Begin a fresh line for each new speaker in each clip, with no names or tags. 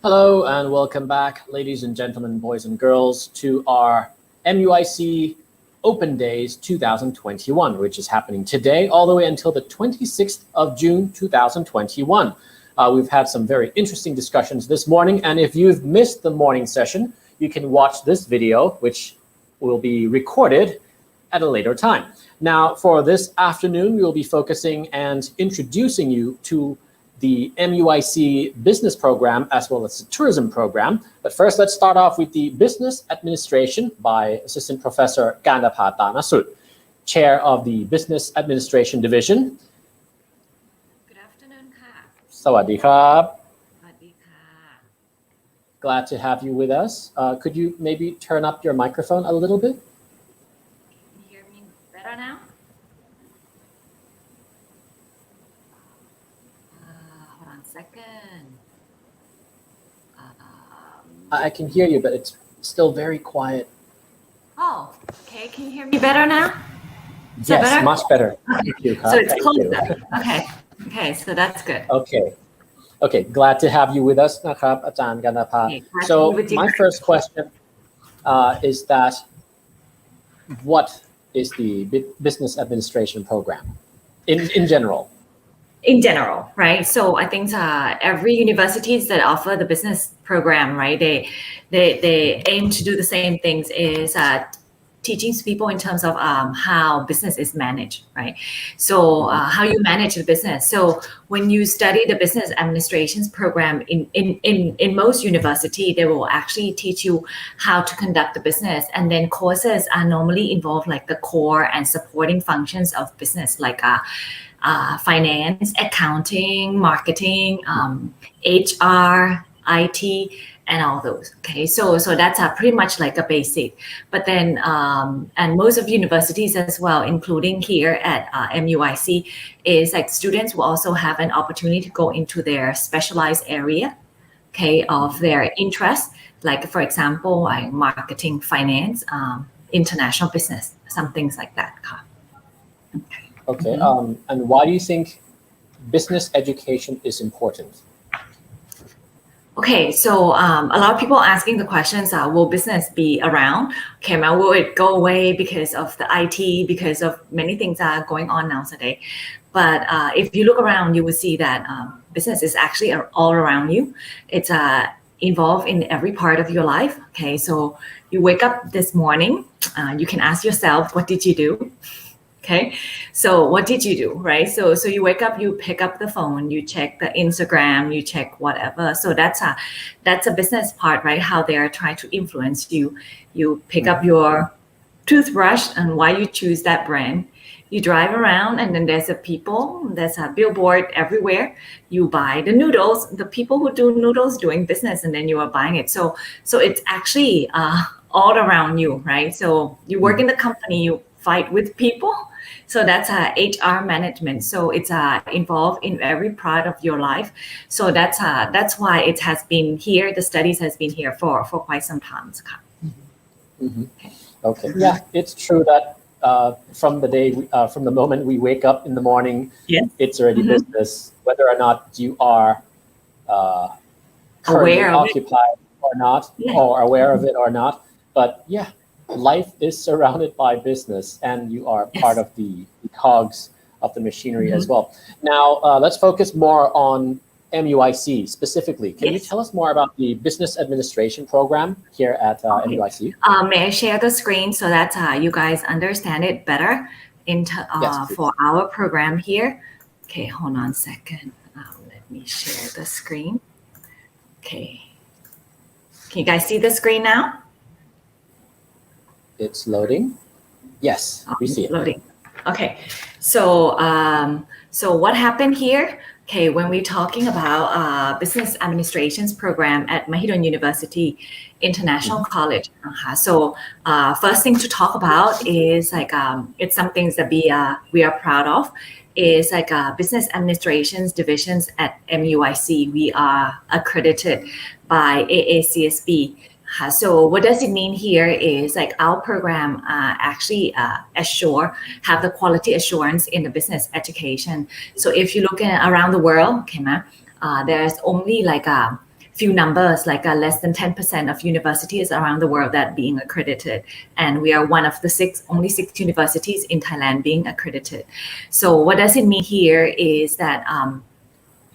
Hello and welcome back, ladies and gentlemen, boys and girls, to our MUIC Open Days 2021, which is happening today all the way until the 26th of June 2021. We've had some very interesting discussions this morning, and if you've missed the morning session, you can watch this video, which will be recorded at a later time. Now, for this afternoon, we will be focusing and introducing you to the MUIC business program as well as the tourism program. But first, let's start off with the business administration by Assistant Professor Kandapa Thanasuta, Chair of the Business Administration Division.
Good afternoon, ka.
สวัสดีครับ
สวัสดีค่ะ
Glad to have you with us. Could you maybe turn up your microphone a little bit?
Can you hear me better now? Hold on a second.
I can hear you, but it's still very quiet.
Oh, okay. Can you hear me better now? Is that
Yes,
better?
much better. Thank you,
So it's
Thank
closer.
you.
Okay, so that's good.
Okay, glad to have you with us นะครับ อาจารย์ Kandapa.
Okay, glad to
So
be with you.
my first question is that what is the business administration program in general?
In general, right? So I think every universities that offer the business program, right? They aim to do the same things is teaching people in terms of how business is managed, right? So how you manage the business. So when you study the business administrations program in most university, they will actually teach you how to conduct the business, and then courses are normally involved like the core and supporting functions of business, like finance, accounting, marketing, HR, IT, and all those. Okay, so that's pretty much like a basic. But then, and most of universities as well, including here at MUIC, is like students will also have an opportunity to go into their specialized area, okay, of their interest. Like for example, like marketing, finance, international business, some things like that.
Okay, and why do you think business education is important?
Okay, so a lot of people asking the questions, will business be around? Okay, will it go away because of the IT, because of many things are going on now today? But if you look around, you will see that business is actually all around you. It's involved in every part of your life. Okay, so you wake up this morning, you can ask yourself, what did you do? Okay, so what did you do, right? So you wake up, you pick up the phone, you check the Instagram, you check whatever. So that's a business part, right? How they are trying to influence you. You pick up your toothbrush and why you choose that brand. You drive around and then there's a billboard everywhere. You buy the noodles, the people who do noodles doing business, and then you are buying it. So it's actually all around you, right? So you work in the company, you fight with people. So that's HR management. So it's involved in every part of your life. So that's why it has been here. The studies has been here for quite some time.
Okay. Yeah, it's true that from the moment we wake up in the morning,
yes,
it's already business. Whether or not you are currently
Aware of it.
occupied or not,
Yeah.
or aware of it or not. But yeah, life is surrounded by business, and you are part of the cogs of the machinery as well. Now, let's focus more on MUIC specifically. Can you tell us more about the business administration program here at MUIC?
May I share the screen so that you guys understand it better for our program here? Okay, hold on a second. Let me share the screen. Okay. Can you guys see the screen now?
It's loading. Yes, we see it.
Loading. Okay. So, so what happened here? Okay, when we're talking about business administrations program at Mahidol University International College. So first thing to talk about is like it's some things that we are proud of. Is like business administrations divisions at MUIC. We are accredited by AACSB. So what does it mean here is like our program actually have the quality assurance in the business education. So if you look around the world, okay, there's only like a few numbers, like less than 10% of universities around the world that being accredited. And we are one of the only six universities in Thailand being accredited. So what does it mean here is that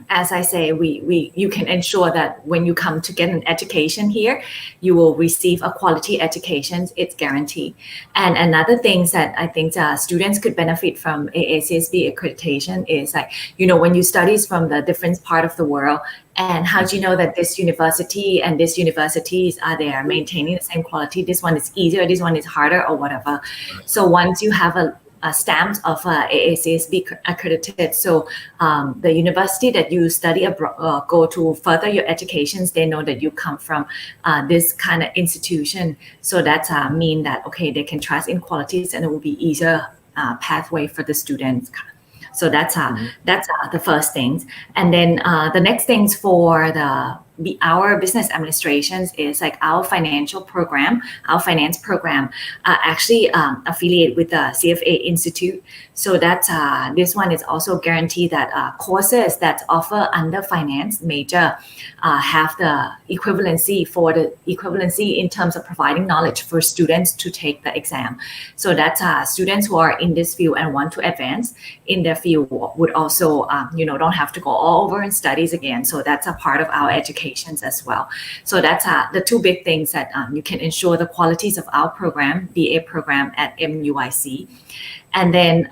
as I say, you can ensure that when you come to get an education here, you will receive a quality education. It's guaranteed. And another thing that I think students could benefit from AACSB accreditation is like, when you study from the different part of the world, and how do you know that this university and this universities are there maintaining the same quality? This one is easier, this one is harder, or whatever. So once you have a stamps of AACSB accredited. So the university that you study go to further your educations, they know that you come from this kind of institution. So that mean that, okay, they can trust in qualities and it will be easier pathway for the students. So that's the first things. And then the next things for our business administrations is like our finance program actually affiliate with the CFA Institute. So that's this one is also guaranteed that courses that offer under finance major have the equivalency in terms of providing knowledge for students to take the exam. So that's students who are in this field and want to advance in their field would also don't have to go all over and studies again. So that's a part of our educations as well. So that's the two big things that you can ensure the qualities of our program, BA program at MUIC. And then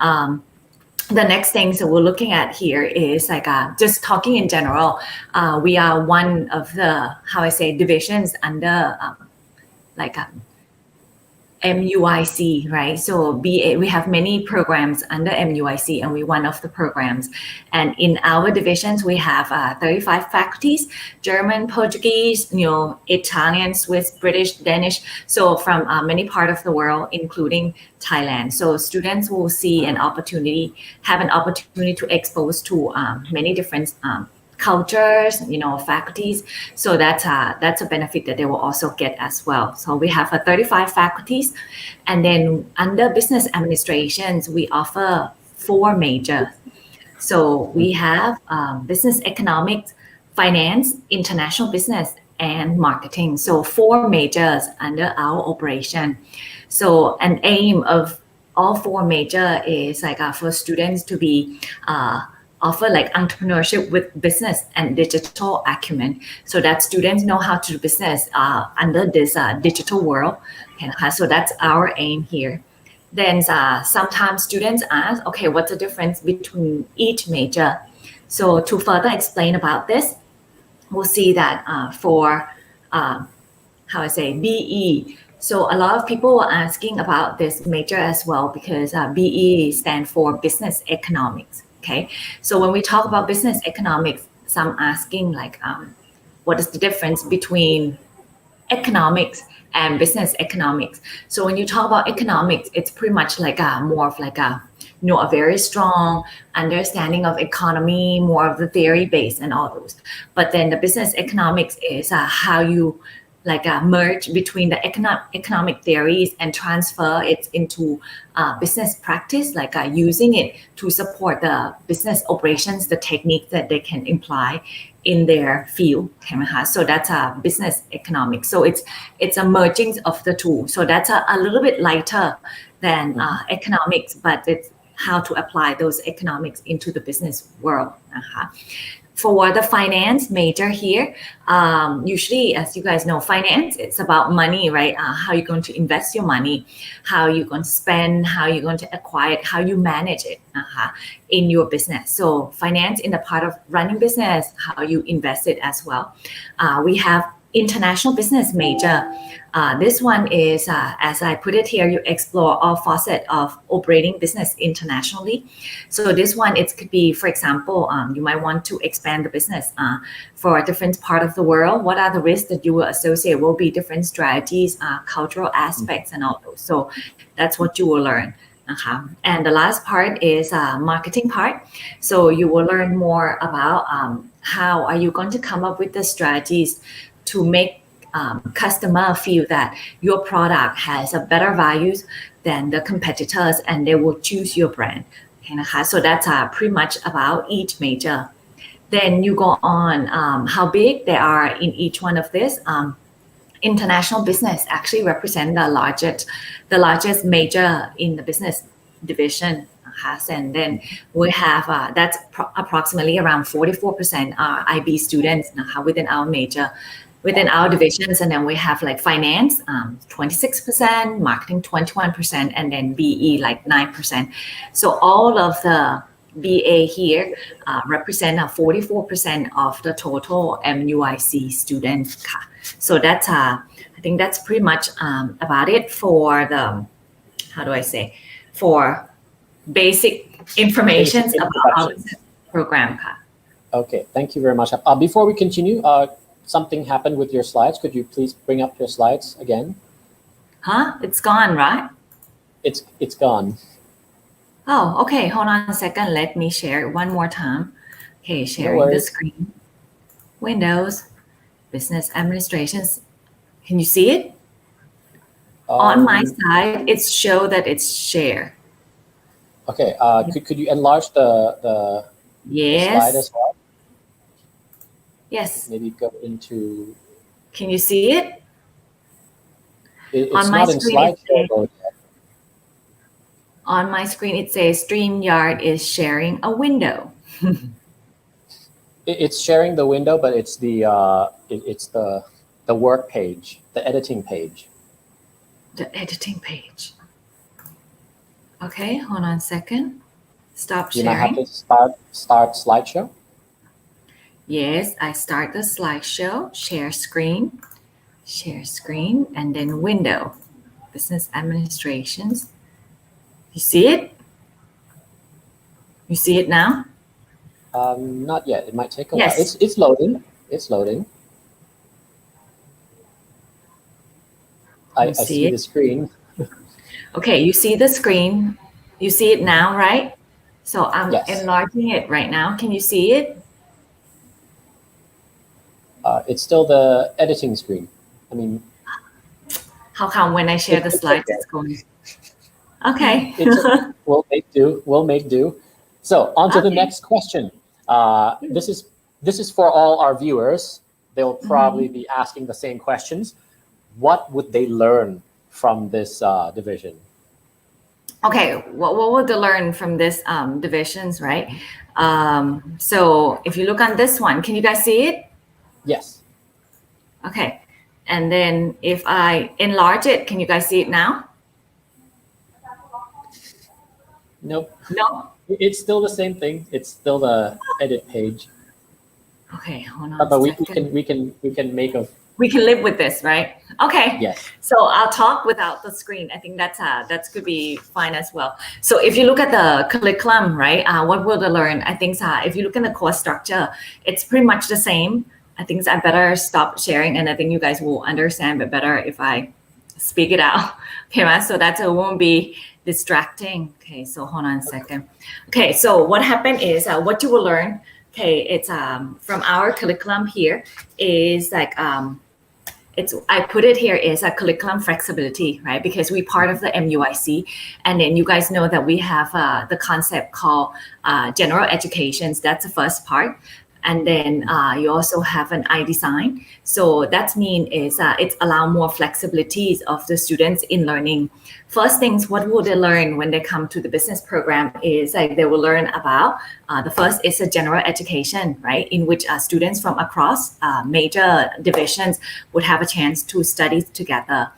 the next things that we're looking at here is like just talking in general. We are one of the divisions under MUIC, right? So BA, we have many programs under MUIC, and we're one of the programs. And in our divisions, we have 35 faculties: German, Portuguese, Italian, Swiss, British, Danish. So from many parts of the world, including Thailand. So students will have an opportunity to expose to many different cultures, faculties. So that's a benefit that they will also get as well. So we have 35 faculties, and then under business administrations, we offer 4 majors. So we have business economics, finance, international business, and marketing. So 4 majors under our operation. So an aim of all 4 major is like for students to be offer like entrepreneurship with business and digital acumen, so that students know how to do business under this digital world. So that's our aim here. Then sometimes students ask, okay, what's the difference between each major? So to further explain about this, we'll see that for BE. So a lot of people are asking about this major as well, because BE stands for business economics. Okay, so when we talk about business economics, some asking like, what is the difference between economics and business economics? So when you talk about economics, it's pretty much like more of like a very strong understanding of economy, more of the theory base and all those. But then the business economics is how you like a merge between the economic theories and transfer it into business practice, like using it to support the business operations, the technique that they can imply in their field. So that's a business economics. So it's a merging of the two. So that's a little bit lighter than economics, but it's how to apply those economics into the business world. For the finance major here, usually, as you guys know, finance, it's about money, right? How you're going to invest your money, how you're going to spend, how you're going to acquire it, how you manage it in your business. So finance in the part of running business, how you invest it as well. We have international business major. This one is, as I put it here, you explore all facets of operating business internationally. So this one, it could be, for example, you might want to expand the business for a different part of the world. What are the risks that you will associate? Will be different strategies, cultural aspects, and all those. So that's what you will learn. And the last part is marketing part. So you will learn more about how are you going to come up with the strategies to make customer feel that your product has a better values than the competitors, and they will choose your brand. So that's pretty much about each major. Then you go on how big they are in each one of this. International business actually represent the largest major in the business division. And then we have that's approximately around 44% are IB students within our major, within our divisions. And then we have like finance 26%, marketing 21%, and then BE like 9%. So all of the BA here represent 44% of the total MUIC students. So that's I think that's pretty much about it for the, how do I say, for basic information about our program.
Okay, thank you very much. Before we continue, something happened with your slides. Could you please bring up your slides again?
It's gone, right?
It's gone.
Oh, okay. Hold on a second. Let me share it one more time. Okay, sharing the screen. Windows, business administrations. Can you see it? On my side, it shows that it's share.
Okay. Could you enlarge the slide as well?
Yes.
Maybe go into.
Can you see it?
It's
on my
not in slideshow mode yet.
On my screen, it says StreamYard is sharing a window.
It's sharing the window, but it's the work page, the editing page.
The editing page. Okay, hold on a second. Stop sharing.
You might have to start slideshow.
Yes, I start the slideshow, share screen, and then window, business administrations. You see it? You see it now?
Not yet. It might take a
while.
It's loading. It's loading. I see the screen.
Okay, you see the screen. You see it now, right? So I'm enlarging it right now. Can you see it?
It's still the editing screen. I mean,
how come when I share the slides, it's going? Okay.
We'll make do. So on to the next question. This is for all our viewers. They'll probably be asking the same questions. What would they learn from this division?
Okay, what would they learn from this divisions, right? So if you look on this one, can you guys see it?
Yes.
Okay, and then if I enlarge it, can you guys see it now?
Nope.
No.
It's still the same thing. It's still the edit page.
Okay, hold on.
But we can make a.
We can live with this, right? Okay.
Yes.
So I'll talk without the screen. I think that's could be fine as well. So if you look at the curriculum, right? What will they learn? I think if you look in the course structure, it's pretty much the same. I think I better stop sharing, and I think you guys will understand but better if I speak it out. Okay, so that it won't be distracting. Okay, so hold on a second. Okay, so what happened is what you will learn. Okay, it's from our curriculum here is like I put it here is a curriculum flexibility, right? Because we part of the MUIC, and then you guys know that we have the concept called general educations. That's the first part. And then you also have an I-design. So that means is it's allow more flexibilities of the students in learning. First things, what will they learn when they come to the business program is like they will learn about, the first is a general education, right? In which students from across major divisions would have a chance to study together.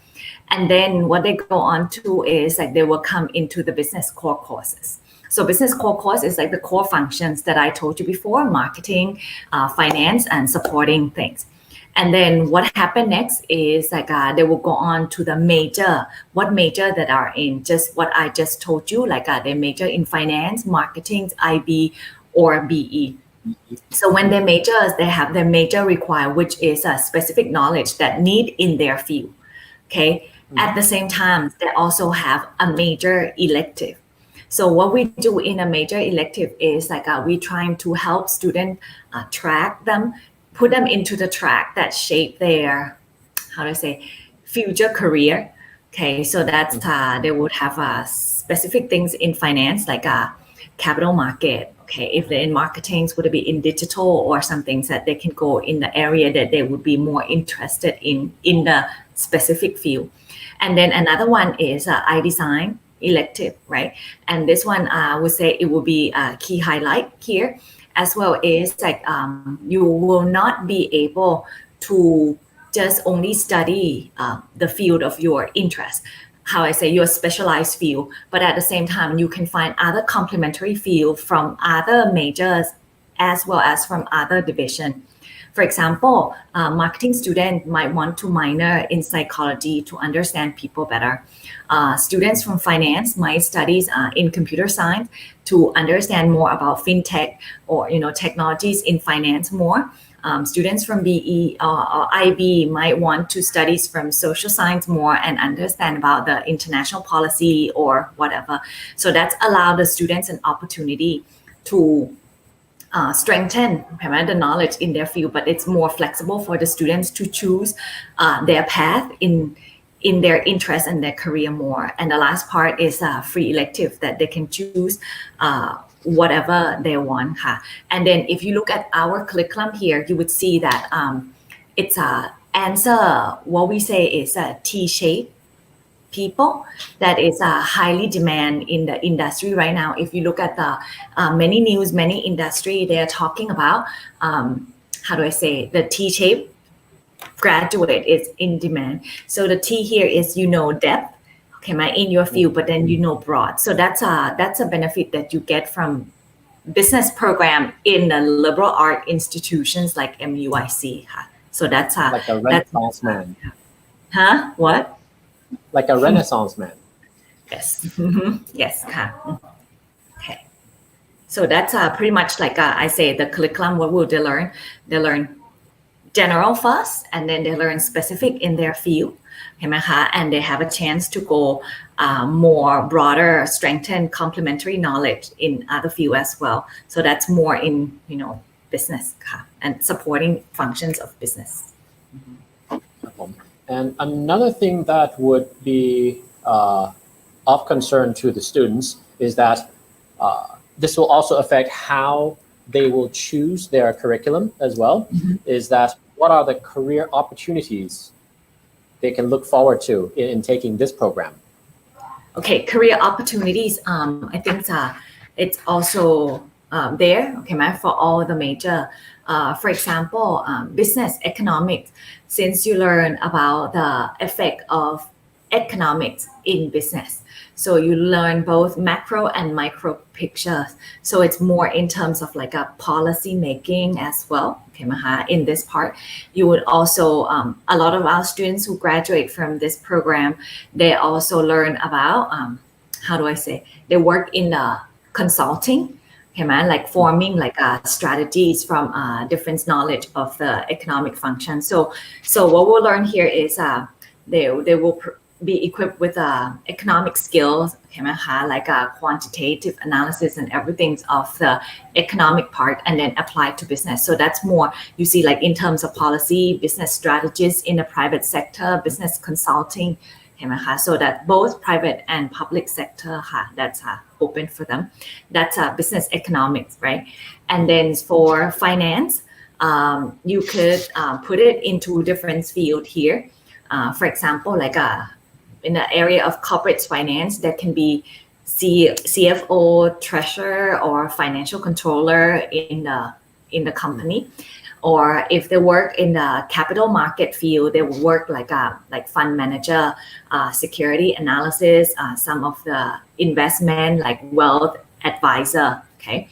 And then what they go on to is like they will come into the business core courses. So business core course is like the core functions that I told you before, marketing, finance, and supporting things. And then what happened next is like they will go on to the major, what major that are in just what I just told you, like they major in finance, marketing, IB, or BE. So when they majors, they have their major required, which is a specific knowledge that need in their field, okay? At the same time, they also have a major elective. So what we do in a major elective is like we trying to help students track them, put them into the track that shape their, how do I say, future career. Okay, so that's they would have specific things in finance like capital market. Okay, if they're in marketing, would it be in digital or some things that they can go in the area that they would be more interested in the specific field. And then another one is I-design elective, right? And this one I would say it will be a key highlight here, as well as like you will not be able to just only study the field of your interest, how I say your specialized field, but at the same time you can find other complementary field from other majors as well as from other division. For example, marketing student might want to minor in psychology to understand people better. Students from finance might study in computer science to understand more about fintech or technologies in finance more. Students from BE or IB might want to study from social science more and understand about the international policy or whatever. So that's allow the students an opportunity to strengthen the knowledge in their field, but it's more flexible for the students to choose their path in their interest and their career more. And the last part is free elective that they can choose whatever they want. And then if you look at our curriculum here, you would see that it's answer what we say is a T-shaped people that is highly demand in the industry right now. If you look at the many news, many industry, they are talking about how do I say the T-shaped graduate is in demand. So the T here is depth, okay, in your field, but then broad. So that's a benefit that you get from business program in the liberal art institutions like MUIC. So that's
like a Renaissance man.
What?
Like a Renaissance man.
Yes. Yes. Okay. So that's pretty much like I say the curriculum. What will they learn? They learn general first, and then they learn specific in their field. And they have a chance to go more broader, strengthen complementary knowledge in other field as well. So that's more in business and supporting functions of business.
And another thing that would be of concern to the students is that this will also affect how they will choose their curriculum as well. Is that what are the career opportunities they can look forward to in taking this program?
Okay, career opportunities. I think it's also there, for all the major. For example, business economics, since you learn about the effect of economics in business. So you learn both macro and micro pictures. So it's more in terms of like a policy making as well. In this part, you would also, a lot of our students who graduate from this program, they also learn about, how do I say, they work in the consulting, like forming like strategies from different knowledge of the economic function. So what we'll learn here is they will be equipped with economic skills ใช่ไหมคะ like quantitative analysis and everything of the economic part and then apply to business. So that's more you see like in terms of policy, business strategies in the private sector, business consulting ใช่ไหมคะ so that both private and public sector ค่ะ that's open for them. That's business economics, right? And then for finance, you could put it into different field here. For example, like in the area of corporate finance, that can be CFO, treasurer, or financial controller in the company. Or if they work in the capital market field, they will work like fund manager, security analysis, some of the investment like wealth advisor. Okay.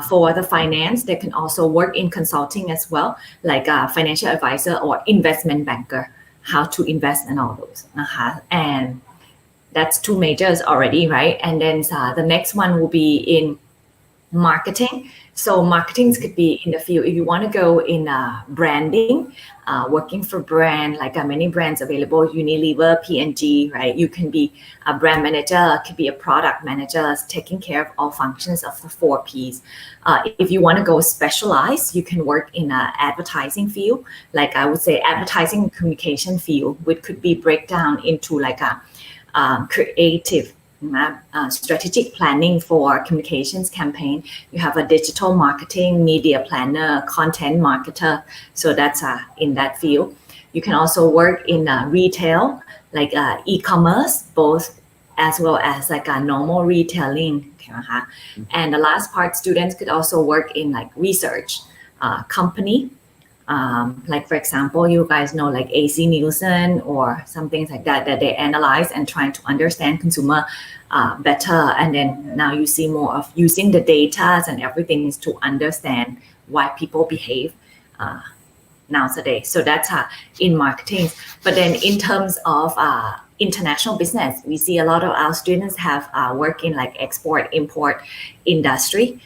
For the finance, they can also work in consulting as well, like a financial advisor or investment banker, how to invest and all those. And that's two majors already, right? And then the next one will be in marketing. So marketing could be in the field. If you want to go in branding, working for brand, like many brands available, Unilever, P&G, right? You can be a brand manager, could be a product manager, taking care of all functions of the 4 Ps. If you want to go specialized, you can work in advertising field. Like I would say advertising communication field, which could be breakdown into like a creative strategic planning for communications campaign. You have a digital marketing, media planner, content marketer. So that's in that field. You can also work in retail, like e-commerce, both as well as like a normal retailing. And the last part, students could also work in like research company. Like for example, you guys know like AC Nielsen or some things like that they analyze and trying to understand consumer better. And then now you see more of using the data and everything is to understand why people behave nowadays. So that's in marketing. But then in terms of international business, we see a lot of our students have work in like export import industry,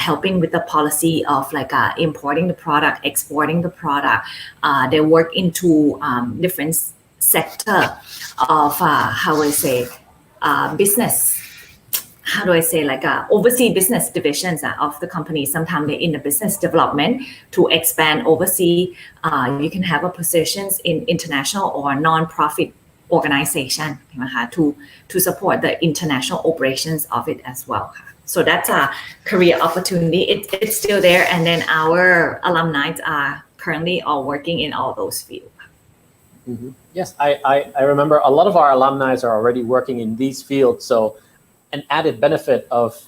helping with the policy of like importing the product, exporting the product. They work into different sector of business. How do I say like overseas business divisions of the company. Sometimes they're in the business development to expand overseas. You can have a positions in international or non-profit organization to support the international operations of it as well. So that's a career opportunity. It's still there, and then our alumni are currently all working in all those fields.
Mm-hmm. Yes, I remember a lot of our alumni are already working in these fields. So an added benefit of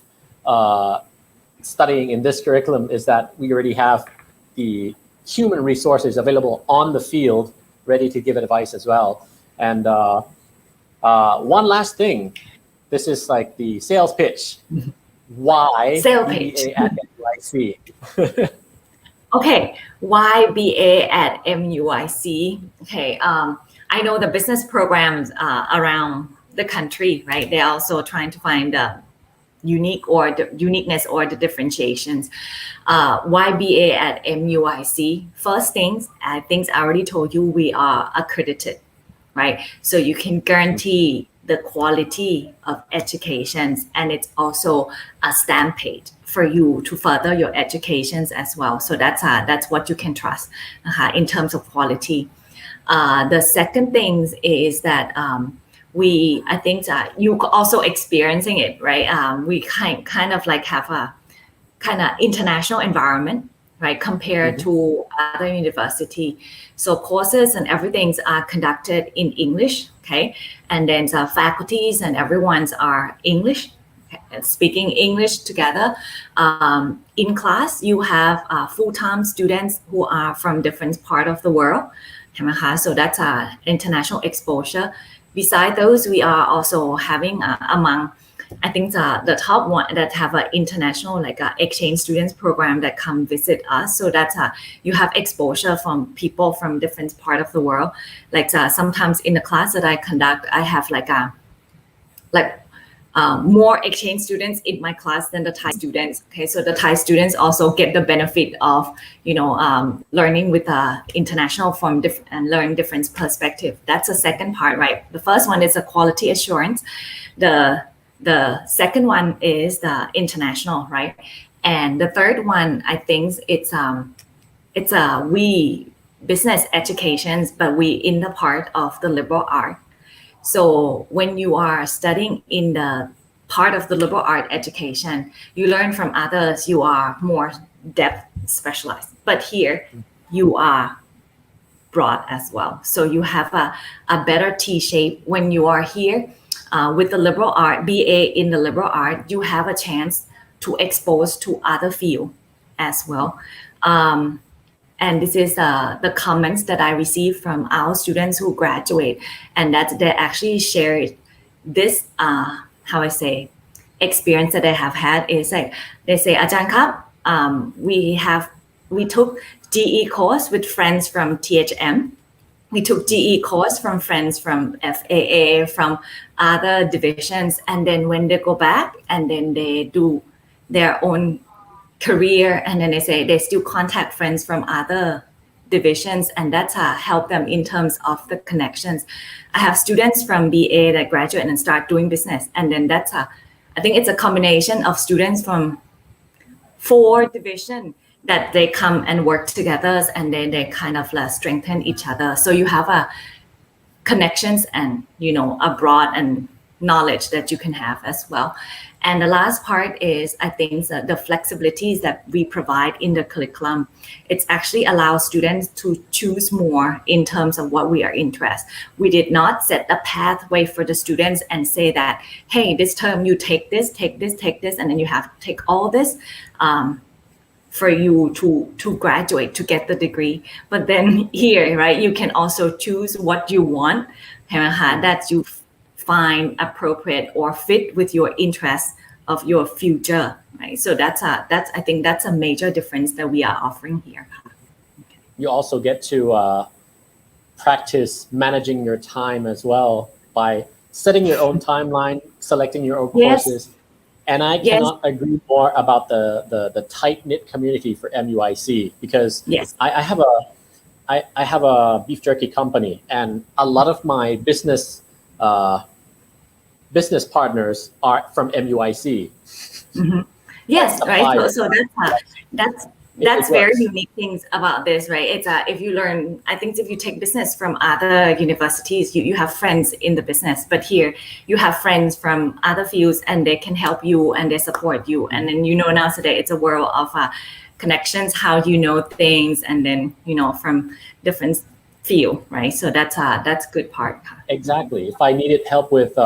studying in this curriculum is that we already have the human resources available on the field ready to give advice as well. And one last thing, this is like the sales pitch. Why BA at MUIC?
Okay, why BA at MUIC? Okay, I know the business programs around the country, right? They're also trying to find the uniqueness or the differentiations. Why BA at MUIC? First things, I think I already told you we are accredited, right? So you can guarantee the quality of educations, and it's also a stamp page for you to further your educations as well. So that's what you can trust in terms of quality. The second thing is that I think you also experiencing it, right? We kind of like have a kind of international environment, right, compared to other university. So courses and everything are conducted in English, okay? And then faculties and everyone's are English, speaking English together. In class, you have full-time students who are from different part of the world. So that's international exposure. Besides those, we are also having among I think the top one that have an international like exchange students program that come visit us. So that's you have exposure from people from different part of the world. Like sometimes in the class that I conduct, I have like more exchange students in my class than the Thai students. Okay, so the Thai students also get the benefit of learning with international from different and learn different perspective. That's the second part, right? The first one is the quality assurance. The second one is the international, right? And the third one, I think it's we business educations, but we in the part of the liberal art. So when you are studying in the part of the liberal art education, you learn from others, you are more depth specialized. But here you are broad as well. So you have a better T-shape when you are here with the liberal art, BA in the liberal art, you have a chance to expose to other field as well. And this is the comments that I received from our students who graduate, and that they actually shared this, how I say, experience that they have had is like, they say, Ajahn Kap, we took GE course with friends from THM. We took GE course from friends from FAA, from other divisions. And then when they go back and then they do their own career, and then they say they still contact friends from other divisions, and that's help them in terms of the connections. I have students from BA that graduate and start doing business, and then that's I think it's a combination of students from 4 divisions that they come and work together, and then they kind of strengthen each other. So you have connections and a broad and knowledge that you can have as well. And the last part is, I think, the flexibilities that we provide in the curriculum. It's actually allows students to choose more in terms of what we are interested. We did not set a pathway for the students and say that, hey, this term you take this, and then you have to take all this for you to graduate, to get the degree. But then here, right, you can also choose what you want, that you find appropriate or fit with your interest of your future, right? So that's I think that's a major difference that we are offering here.
You also get to practice managing your time as well by setting your own timeline, selecting your own courses. And I cannot agree more about the tight-knit community for MUIC, because I have a beef jerky company, and a lot of my business partners are from MUIC.
Mm-hmm. Yes, right. So that's very unique things about this, right? It's if you learn, I think if you take business from other universities, you have friends in the business, but here you have friends from other fields, and they can help you and they support you. And then now today it's a world of connections, how you know things, and then from different field, right? So that's good part.
Exactly. If I needed help with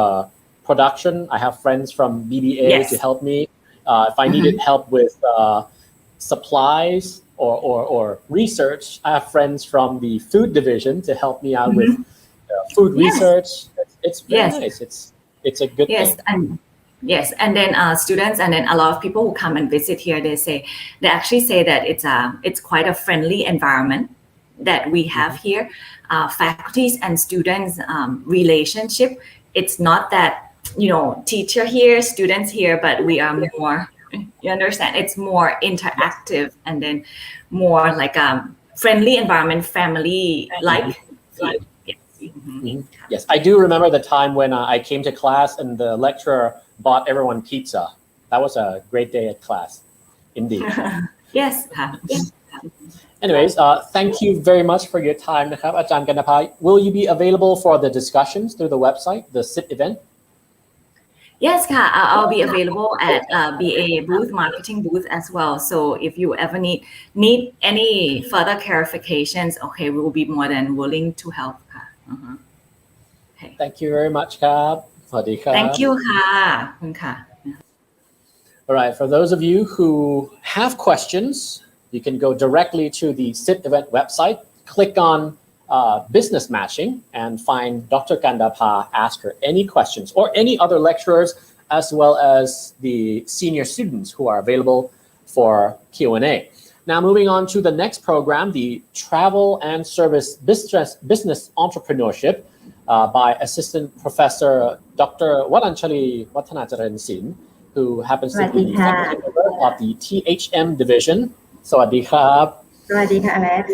production, I have friends from BBA to help me. If I needed help with supplies or research, I have friends from the food division to help me out with food research. It's very nice. It's a good thing.
And then students, and then a lot of people who come and visit here, they actually say that it's quite a friendly environment that we have here. Faculties and students relationship. It's not that teacher here, students here, but we are more, you understand, it's more interactive, and then more like a friendly environment, family like.
Yes, I do remember the time when I came to class and the lecturer bought everyone pizza. That was a great day at class, indeed.
Yes.
Anyways, thank you very much for your time, Ajahn Kandapa. Will you be available for the discussions through the website, the SIT event?
Yes, I'll be available at BA booth, marketing booth as well. So if you ever need any further clarifications, okay, we will be more than willing to help. Okay.
Thank you very much, Kap.
Thank you, Ka.
All right, for those of you who have questions, you can go directly to the SIT event website, click on business matching, and find Dr. Kandapa, ask her any questions, or any other lecturers, as well as the senior students who are available for Q&A. Now moving on to the next program, the Travel and Service Business Entrepreneurship. by Assistant Professor Dr. Walanchalee, who happens to be the secretary of the THM division. สวัสดีครับ
สวัสดีค่ะ Alex.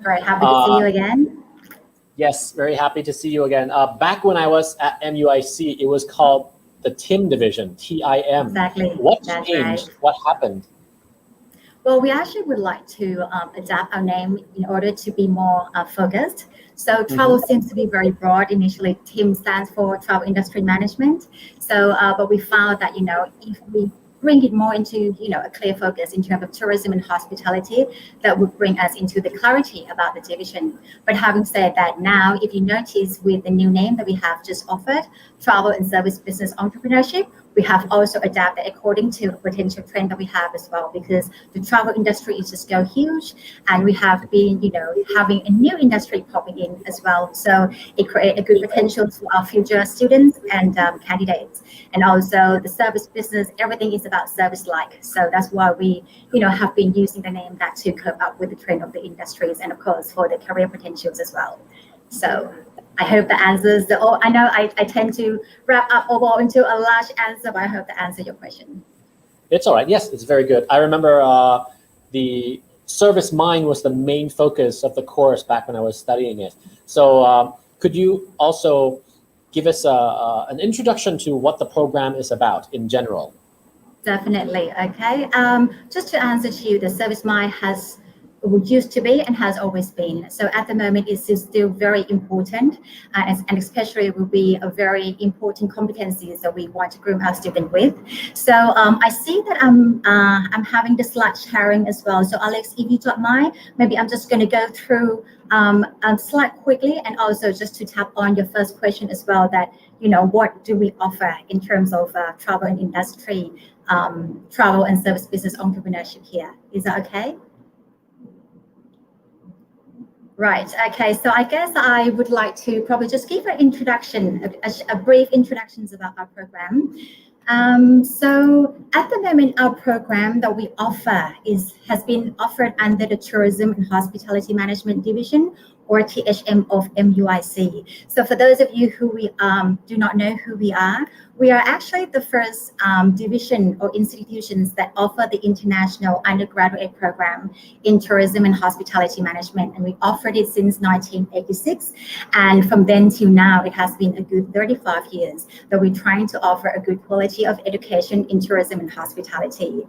Very happy to see you again.
Yes, very happy to see you again. Back when I was at MUIC, it was called the TIM division, TIM.
Exactly.
What
That's
changed?
right.
What happened?
Well, we actually would like to adapt our name in order to be more focused. So travel seems to be very broad. Initially, TIM stands for Travel Industry Management. So, but we found that, if we bring it more into, a clear focus in terms of tourism and hospitality, that would bring us into the clarity about the division. But having said that, now, if you notice with the new name that we have just offered, Travel and Service Business Entrepreneurship, we have also adapted according to a potential trend that we have as well, because the travel industry is just so huge, and we have been, having a new industry popping in as well. So it creates a good potential for our future students and candidates. And also the service business, everything is about service-like. So that's why we, have been using the name that to cope up with the trend of the industries, and of course for the career potentials as well. So I hope that answers I know I tend to wrap up overall into a large answer, but I hope that answers your question.
It's all right. Yes, it's very good. I remember the service mind was the main focus of the course back when I was studying it. So could you also give us an introduction to what the program is about in general?
Definitely. Okay. Just to answer to you, the service mind used to be and has always been. So at the moment, it's still very important, and especially will be a very important competencies that we want to groom our student with. So I see that I'm having the slide sharing as well. So Alex, if you don't mind, maybe I'm just going to go through a slide quickly, and also just to tap on your first question as well, that what do we offer in terms of travel and industry, travel and service business entrepreneurship here. Is that okay? Right. Okay. So I guess I would like to probably just give an introduction, a brief introductions about our program. So at the moment, our program that we offer has been offered under the Tourism and Hospitality Management Division, or THM of MUIC. So for those of you who do not know who we are actually the first division or institutions that offer the international undergraduate program in tourism and hospitality management, and we offered it since 1986. And from then till now, it has been a good 35 years that we're trying to offer a good quality of education in tourism and hospitality.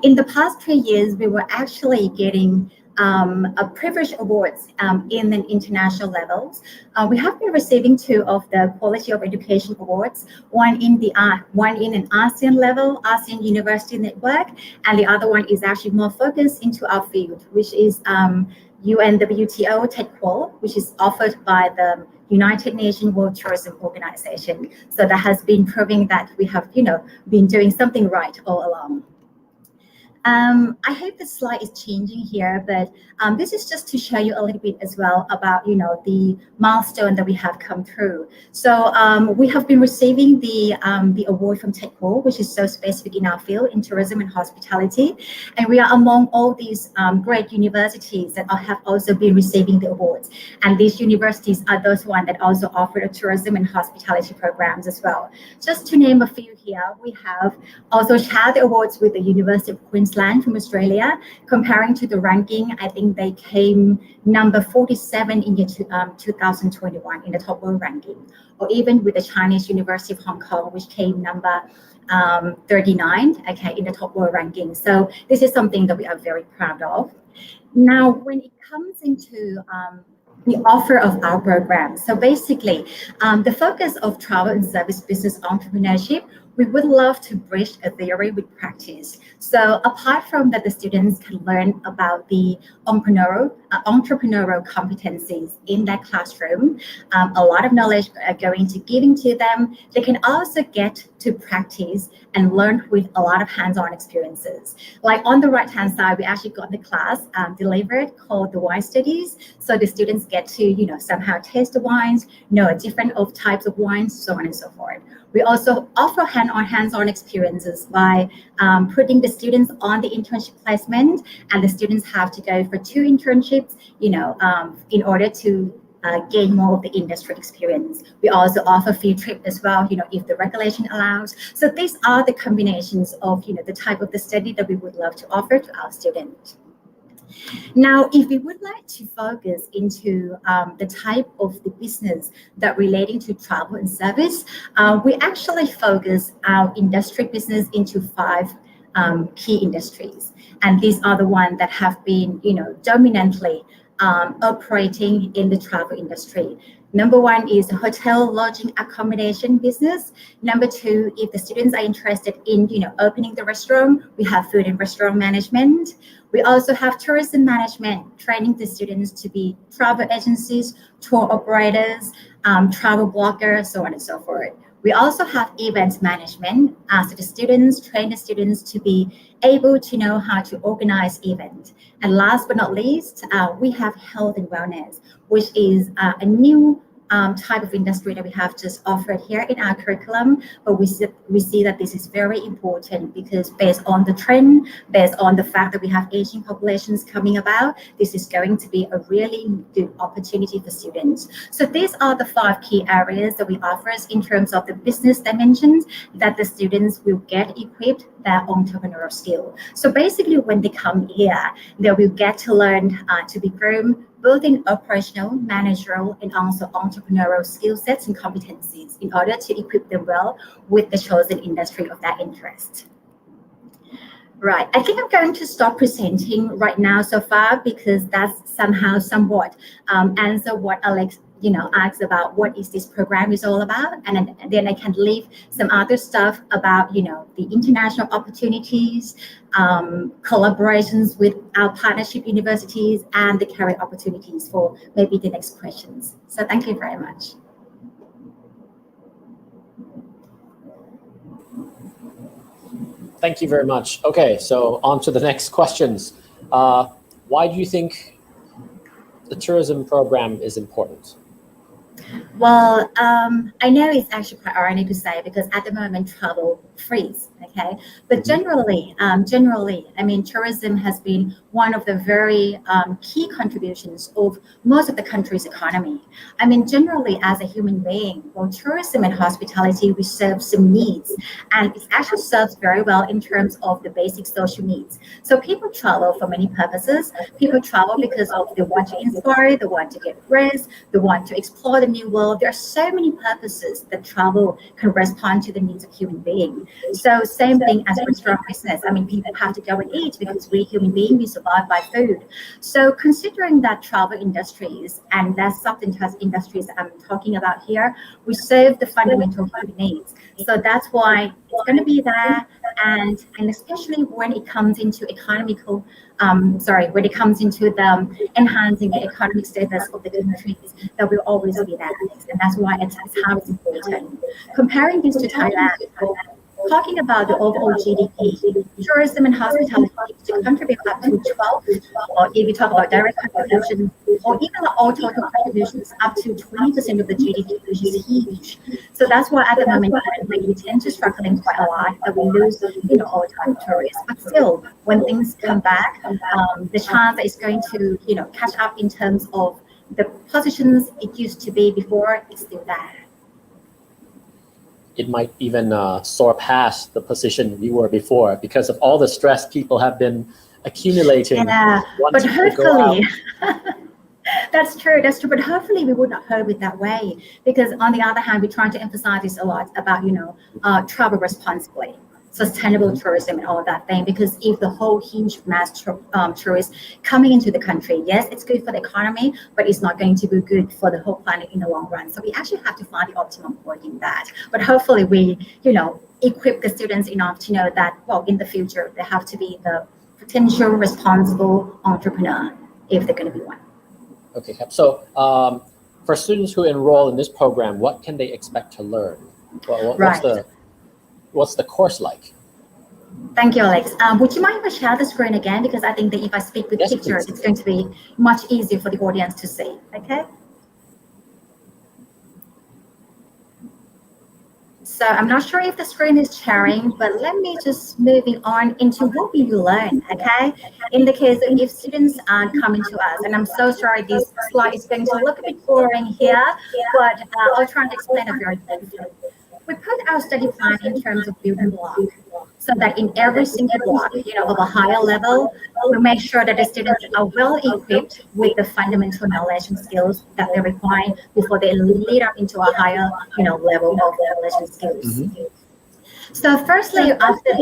In the past 3 years, we were actually getting a privilege awards in the international levels. We have been receiving 2 of the Quality of Education Awards, one in an ASEAN level, ASEAN University Network, and the other one is actually more focused into our field, which is UNWTO TEDQual, which is offered by the United Nations World Tourism Organization. So that has been proving that we have, been doing something right all along. I hope the slide is changing here, but this is just to show you a little bit as well about, the milestone that we have come through. So we have been receiving the award from TEDQual, which is so specific in our field in tourism and hospitality. And we are among all these great universities that have also been receiving the awards. And these universities are those ones that also offer the tourism and hospitality programs as well. Just to name a few here, we have also shared the awards with the University of Queensland from Australia. Comparing to the ranking, I think they came number 47 in year 2021 in the top world ranking, or even with the Chinese University of Hong Kong, which came number 39, in the top world ranking. So this is something that we are very proud of. Now, when it comes into the offer of our program, so basically, the focus of travel and service business entrepreneurship, we would love to bridge a theory with practice. So apart from that, the students can learn about the entrepreneurial competencies in their classroom. A lot of knowledge are going to giving to them. They can also get to practice and learn with a lot of hands-on experiences. Like on the right-hand side, we actually got the class delivered called the wine studies. So the students get to, somehow taste the wines, know different types of wines, so on and so forth. We also offer hands-on experiences by putting the students on the internship placement, and the students have to go for 2 internships, in order to gain more of the industry experience. We also offer field trip as well, if the regulation allows. So these are the combinations of, the type of the study that we would love to offer to our students. Now, if we would like to focus into the type of the business that relating to travel and service, we actually focus our industry business into 5 key industries. And these are the ones that have been, dominantly operating in the travel industry. Number 1 is hotel, lodging, accommodation business. Number 2, if the students are interested in, opening the restaurant, we have food and restaurant management. We also have tourism management, training the students to be travel agencies, tour operators, travel bloggers, so on and so forth. We also have events management, so the students train the students to be able to know how to organize events. And last but not least, we have health and wellness, which is a new type of industry that we have just offered here in our curriculum, but we see that this is very important because based on the trend, based on the fact that we have aging populations coming about, this is going to be a really good opportunity for students. So these are the 5 key areas that we offer in terms of the business dimensions that the students will get equipped their entrepreneurial skill. So basically when they come here, they will get to learn to be groomed both in operational, managerial, and also entrepreneurial skill sets and competencies in order to equip them well with the chosen industry of their interest. Right, I think I'm going to stop presenting right now so far because that's somehow somewhat answer what Alex asked about what is this program is all about, and then I can leave some other stuff about the international opportunities, collaborations with our partnership universities, and the career opportunities for maybe the next questions. So thank you very much.
Thank you very much. Okay, so on to the next questions. Why do you think the tourism program is important?
Well, I know it's actually quite ironic to say because at the moment travel freeze, okay? But generally, I mean, tourism has been one of the very key contributions of most of the country's economy. I mean, generally as a human being, well, tourism and hospitality, we serve some needs, and it actually serves very well in terms of the basic social needs. So people travel for many purposes. People travel because of they want to inspire, they want to get rest, they want to explore the new world. There are so many purposes that travel can respond to the needs of human beings. So same thing as restaurant business. I mean, people have to go and eat because we human beings, we survive by food. So considering that travel industries and that substantive industries that I'm talking about here, we serve the fundamental human needs. So that's why it's going to be there, and especially when it comes into economical, when it comes into the enhancing the economic status of the countries, that will always be there, and that's why it's how it's important. Comparing this to Thailand, talking about the overall GDP, tourism and hospitality to contribute up to 12, or if you talk about direct contributions, or even all total contributions up to 20% of the GDP, which is huge. So that's why at the moment we tend to struggling quite a lot, that we lose, all time tourists. But still, when things come back, the chance that it's going to, catch up in terms of the positions it used to be before is still there.
It might even soar past the position you were before because of all the stress people have been accumulating.
Yeah, but hopefully, that's true. But hopefully we would not hold it that way, because on the other hand, we're trying to emphasize this a lot about, travel responsibly, sustainable tourism and all of that thing, because if the whole huge mass tourists coming into the country, yes, it's good for the economy, but it's not going to be good for the whole planet in the long run. So we actually have to find the optimum point in that. But hopefully we, equip the students enough to know that, well, in the future, they have to be the potential responsible entrepreneur if they're going to be one.
Okay, so for students who enroll in this program, what can they expect to learn? What's the course like?
Thank you, Alex. Would you mind if I share the screen again? Because I think that if I speak with pictures, it's going to be much easier for the audience to see, okay? So I'm not sure if the screen is sharing, but let me just moving on into what we learn, okay? In the case of if students are coming to us, and I'm so sorry this slide is going to look a bit boring here, but I'll try and explain it very briefly. We put our study plan in terms of building block, so that in every single block, of a higher level, we make sure that the students are well equipped with the fundamental knowledge and skills that they require before they lead up into a higher, level of knowledge and skills.
Mm-hmm.
So firstly, after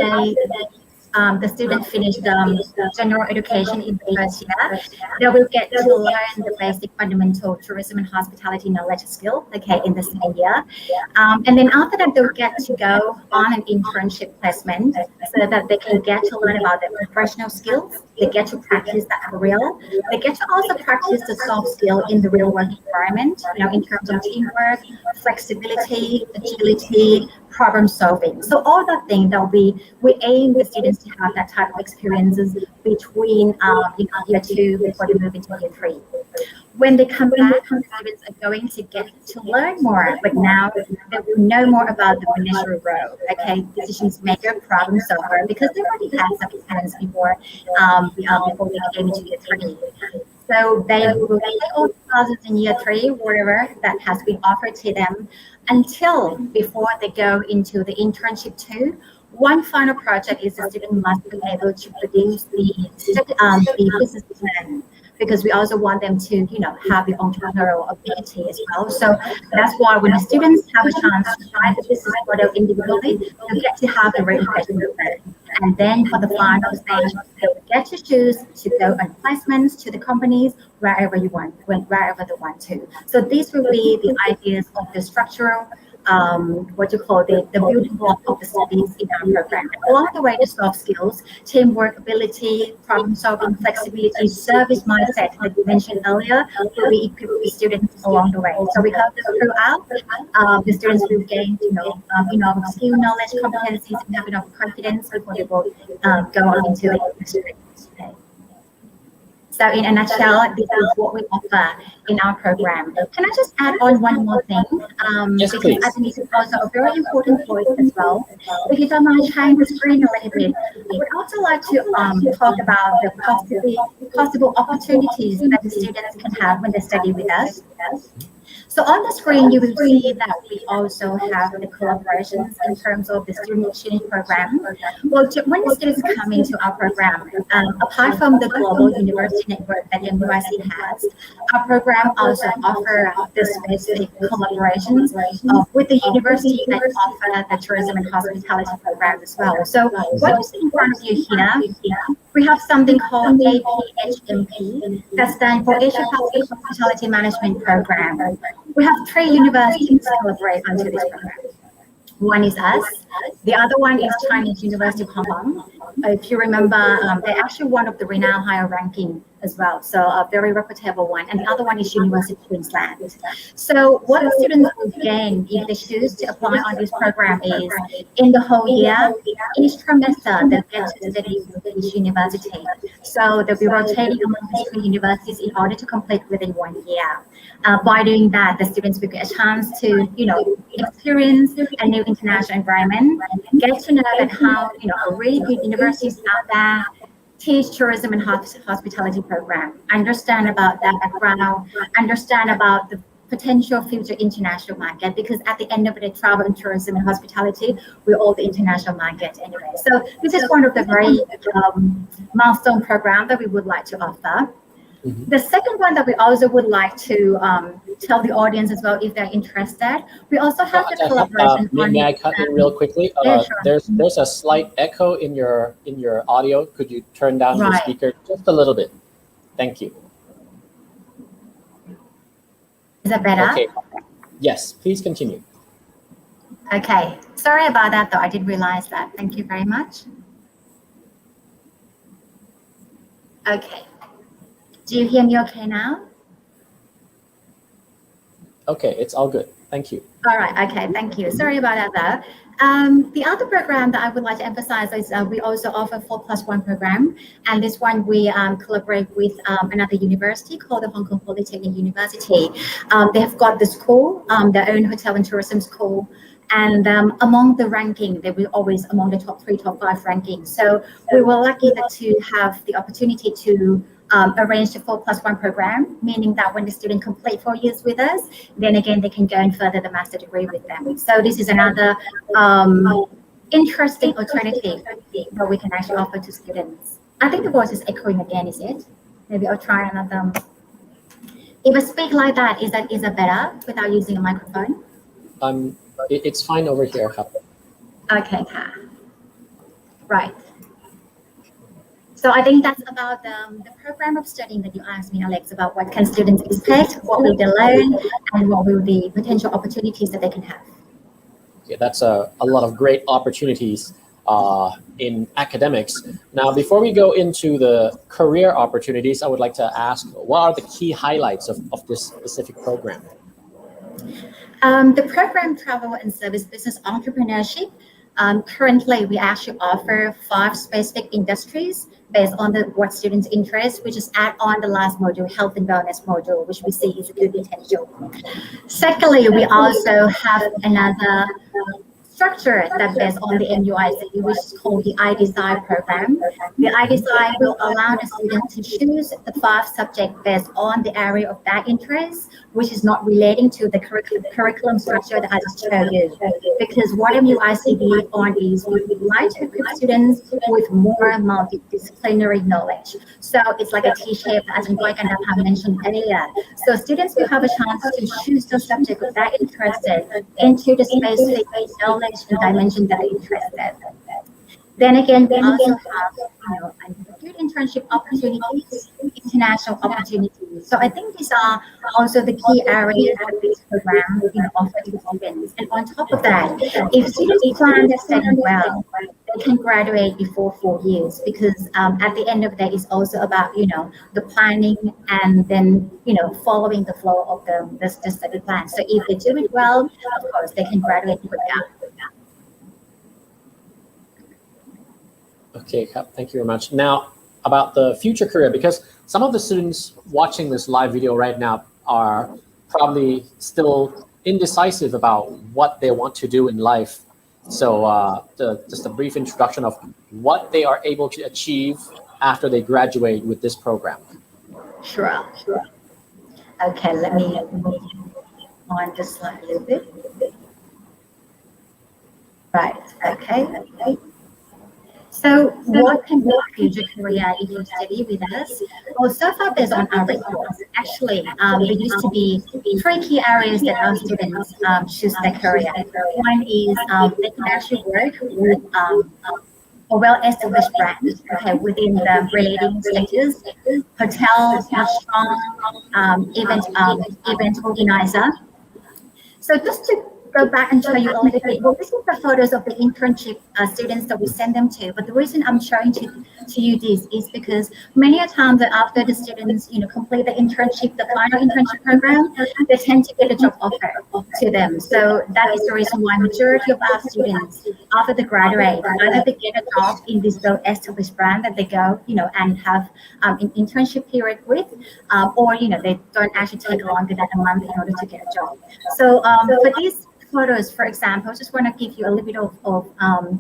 the student finished general education in the first year, they will get to learn the basic fundamental tourism and hospitality knowledge skill, okay, in the second year. And then after that, they'll get to go on an internship placement so that they can get to learn about their professional skills. They get to practice that for real. They get to also practice the soft skill in the real work environment, in terms of teamwork, flexibility, agility, problem solving. So all the things that we aim the students to have that type of experiences between year 2 before they move into year 3. When they come back, the students are going to get to learn more, but now they will know more about the initial role, okay, decisions maker, problem solver, because they already had some experience before they came into year 3. So they will take all the classes in year 3, whatever that has been offered to them, until before they go into the internship 2. One final project is the student must be able to produce the business plan, because we also want them to, have the entrepreneurial ability as well. So that's why when the students have a chance to try the business model individually, they get to have a replication plan. And then for the final stage, they will get to choose to go on placements to the companies wherever they want to. So these will be the ideas of the structural the building block of the studies in our program. Along the way, the soft skills, teamwork, ability, problem solving, flexibility, service mindset that you mentioned earlier will be equipped with students along the way. So we hope that throughout, the students will gain, skill, knowledge, competencies, and have enough confidence before they will go on into the industry. So in a nutshell, this is what we offer in our program. Can I just add on one more thing?
Yes,
because
please.
I think this is also a very important point as well. If you don't mind sharing the screen a little bit, I would also like to talk about the possible opportunities that the students can have when they study with us. So on the screen, you will see that we also have the collaborations in terms of the student exchange program. Well, when the students come into our program, apart from the global university network that MUIC has, our program also offers the specific collaborations with the university that offer the tourism and hospitality program as well. So what you see in front of you here, we have something called APHMP, that stands for Asia Pacific Hospitality Management Program. We have 3 universities collaborate onto this program. One is us. The other one is Chinese University of Hong Kong. If you remember, they're actually one of the renowned higher ranking as well, so a very reputable one. And the other one is University of Queensland. So what the students will gain if they choose to apply on this program is, in the whole year, each trimester, they'll get to study with each university. So they'll be rotating among the 3 universities in order to complete within 1 year. By doing that, the students will get a chance to, experience a new international environment, get to know that how, really good universities out there teach tourism and hospitality program, understand about that background, understand about the potential future international market, because at the end of the day, travel and tourism and hospitality, we're all the international market anyway. So this is one of the very milestone programs that we would like to offer. Mm-hmm. The second one that we also would like to tell the audience as well, if they're interested, we also have the collaboration.
May I cut in real quickly?
Yeah, sure.
There's a slight echo in your audio. Could you turn down the speaker just a little bit? Thank you.
Is that better?
Okay. Yes, please continue.
Okay. Sorry about that, though. I didn't realize that. Thank you very much. Okay. Do you hear me okay now?
Okay, it's all good. Thank you.
All right. Okay. Thank you. Sorry about that, though. The other program that I would like to emphasize is we also offer 4+1 program, and this one we collaborate with another university called the Hong Kong Polytechnic University. They have got the school, their own hotel and tourism school, And among the ranking, they were always among the top 3, top 5 rankings. So we were lucky to have the opportunity to arrange the 4+1 program, meaning that when the student complete 4 years with us, then again they can go and further the master degree with them. So this is another interesting alternative that we can actually offer to students. I think the voice is echoing again, is it? Maybe I'll try another. If I speak like that, is that better without using a microphone?
It's fine over here.
Okay, right. So I think that's about the program of studying that you asked me, Alex, about what can students expect, what will they learn, and what will the potential opportunities that they can have.
Okay, that's a lot of great opportunities in academics. Now, before we go into the career opportunities, I would like to ask, what are the key highlights of this specific program?
The program Travel and Service Business Entrepreneurship, currently we actually offer 5 specific industries based on what students' interest, which is add on the last module, health and wellness module, which we see is a good potential. Secondly, we also have another structure that based on the MUIC, which is called the iDecide program. The iDecide will allow the student to choose the 5 subjects based on the area of their interest, which is not relating to the curriculum structure that I just showed you. Because what MUIC believes on is we would like to equip students with more multidisciplinary knowledge. So it's like a T-shape, as Kandapa mentioned earlier. So students will have a chance to choose the subject that they're interested into the specific knowledge and dimension that they're interested. Then again, we also have good internship opportunities, international opportunities. So I think these are also the key areas that this program offers to students. And on top of that, if students plan their study well, they can graduate before 4 years, because at the end of the day, it's also about the planning and then following the flow of the study plan. So if they do it well, of course, they can graduate quicker.
Okay, thank you very much. Now, about the future career, because some of the students watching this live video right now are probably still indecisive about what they want to do in life. So just a brief introduction of what they are able to achieve after they graduate with this program.
Sure. Okay, let me move on the slide a little bit. Right, okay. So what can be a future career if you study with us? Well, so far based on our records, actually, there used to be 3 key areas that our students choose their career. One is they can actually work with a well-established brand, within the relating sectors, hotel, restaurant, event organizer. So just to go back and show you a little bit. Well, this is the photos of the internship students that we send them to. But the reason I'm showing to you this is because many a times that after the students, complete the internship, the final internship program, they tend to get a job offer to them. So that is the reason why majority of our students, after they graduate, either they get a job in this well-established brand that they go, and have an internship period with, or they don't actually take longer than a month in order to get a job. So for these photos, for example, I just want to give you a little bit of